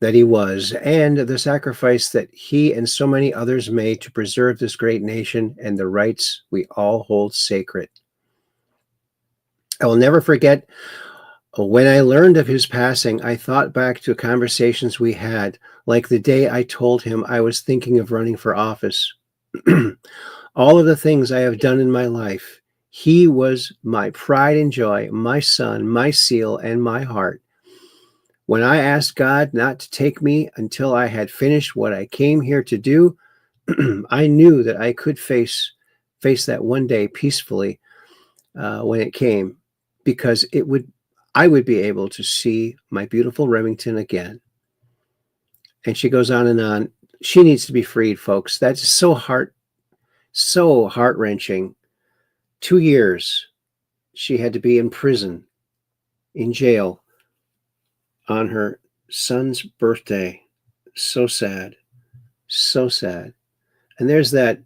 A: that he was, and the sacrifice that he and so many others made to preserve this great nation and the rights we all hold sacred. I will never forget when I learned of his passing. I thought back to conversations we had, like the day I told him I was thinking of running for office. All of the things I have done in my life, he was my pride and joy, my son, my seal, and my heart. When I asked God not to take me until I had finished what I came here to do, I knew that I could face that one day peacefully when it came, because I would be able to see my beautiful Remington again. And she goes on and on. She needs to be freed, folks. That's so heart-wrenching. 2 years she had to be in prison, in jail, on her son's birthday. So sad. So sad. And there's that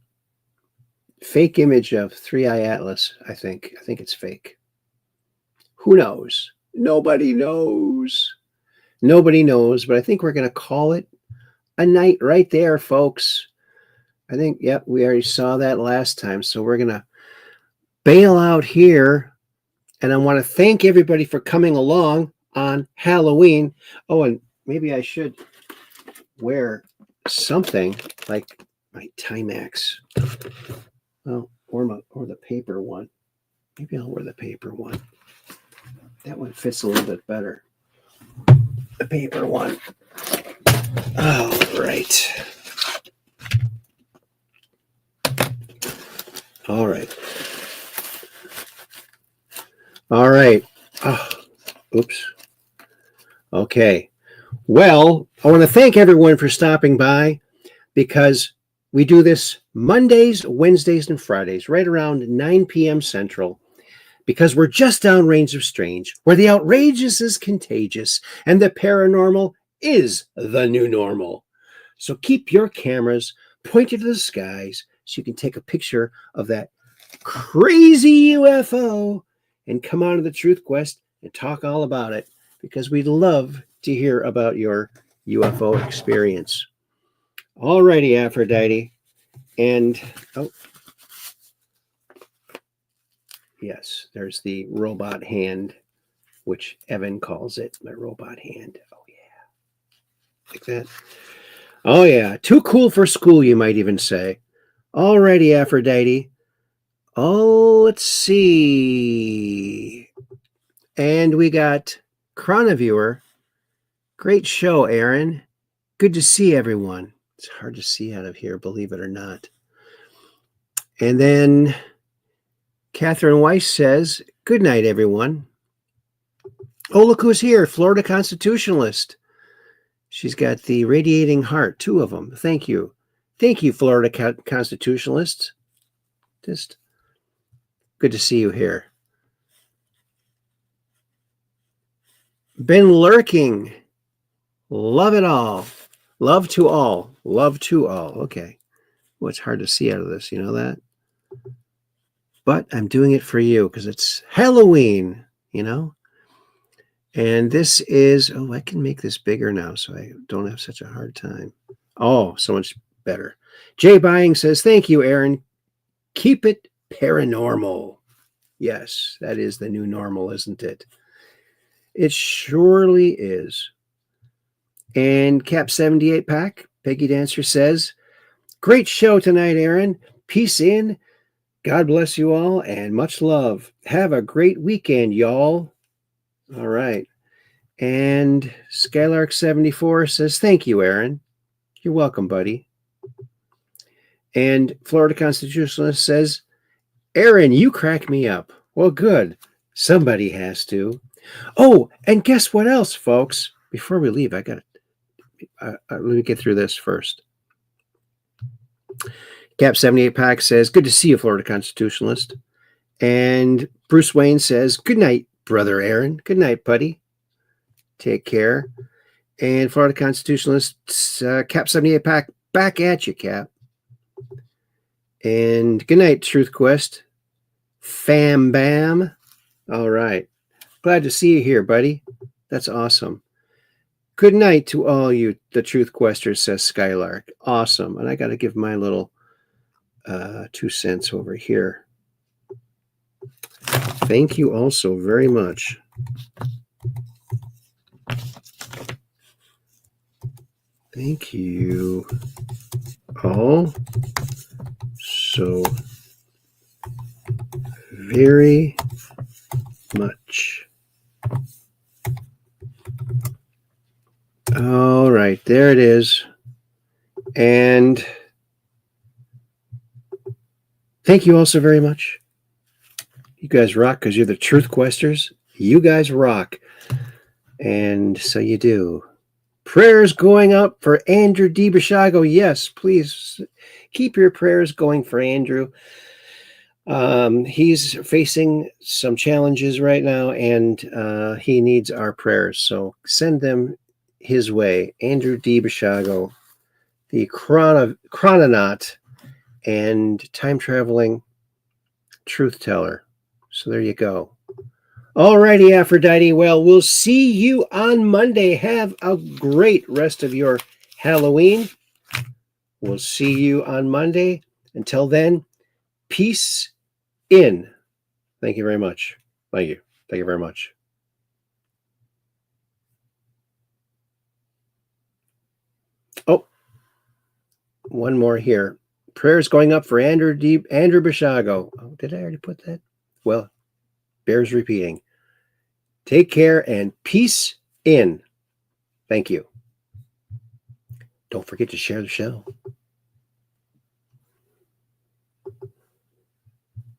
A: fake image of Three-Eye Atlas, I think. I think it's fake. Who knows? Nobody knows. Nobody knows, but I think we're going to call it a night right there, folks. I think, yep, we already saw that last time. So we're going to bail out here. And I want to thank everybody for coming along on Halloween. Oh, and maybe I should wear something like my Timex. Well, or the paper one. Maybe I'll wear the paper one. That one fits a little bit better. The paper one. All right. All right. All right. Oh, oops. Okay. Well, I want to thank everyone for stopping by, because we do this Mondays, Wednesdays, and Fridays right around 9 p.m. Central, because we're just downrange of strange, where the outrageous is contagious and the paranormal is the new normal. So keep your cameras pointed to the skies so you can take a picture of that crazy UFO and come on to the Truth Quest and talk all about it, because we'd love to hear about your UFO experience. All righty, Aphrodite. And, oh, yes, there's the robot hand, which Evan calls it, my robot hand. Oh, yeah. Like that. Oh, yeah. Too cool for school, you might even say. All righty, Aphrodite. Oh, let's see. And we got Chroniviewer. Great show, Aaron. Good to see everyone. It's hard to see out of here, believe it or not. And then Catherine Weiss says, good night, everyone. Oh, look who's here. Florida Constitutionalist. She's got the radiating heart, 2 of them. Thank you. Thank you, Florida Constitutionalists. Just good to see you here. Been lurking. Love it all. Love to all. Love to all. Okay. Well, it's hard to see out of this. You know that? But I'm doing it for you because it's Halloween, you know? And this is, oh, I can make this bigger now so I don't have such a hard time. Oh, so much better. Jay Buying says, thank you, Aaron. Keep it paranormal. Yes, that is the new normal, isn't it? It surely is. And Cap 78 Pack, Peggy Dancer says, great show tonight, Aaron. Peace in. God bless you all and much love. Have a great weekend, y'all. All right. And Skylark74 says, thank you, Aaron. You're welcome, buddy. And Florida Constitutionalist says, Aaron, you crack me up. Well, good. Somebody has to. Oh, and guess what else, folks? Before we leave, I got to let me get through this first. Cap 78 Pack says, good to see you, Florida Constitutionalist. And Bruce Wayne says, good night, brother Aaron. Good night, buddy. Take care. And Florida Constitutionalist, Cap 78 Pack, back at you, Cap. And good night, Truth Quest. Fam bam. All right. Glad to see you here, buddy. That's awesome. Good night to all you, the Truth Questers, says Skylark. Awesome. And I got to give my little 2 cents over here. Thank you also very much. Thank you all so very much. All right, there it is. And thank you all so very much. You guys rock because you're the Truth Questers. You guys rock. And so you do. Prayers going up for Andrew DiBishago. Yes, please keep your prayers going for Andrew. He's facing some challenges right now, and he needs our prayers. So send them his way. Andrew DiBishago, the chrononaut and time-traveling truth teller. So there you go. All righty, Aphrodite. Well, we'll see you on Monday. Have a great rest of your Halloween. We'll see you on Monday. Until then, peace in. Thank you very much. Thank you. Thank you very much. Oh, one more here. Prayers going up for Andrew Bishago. Oh, did I already put that? Well, bears repeating. Take care and peace in. Thank you. Don't forget to share the show.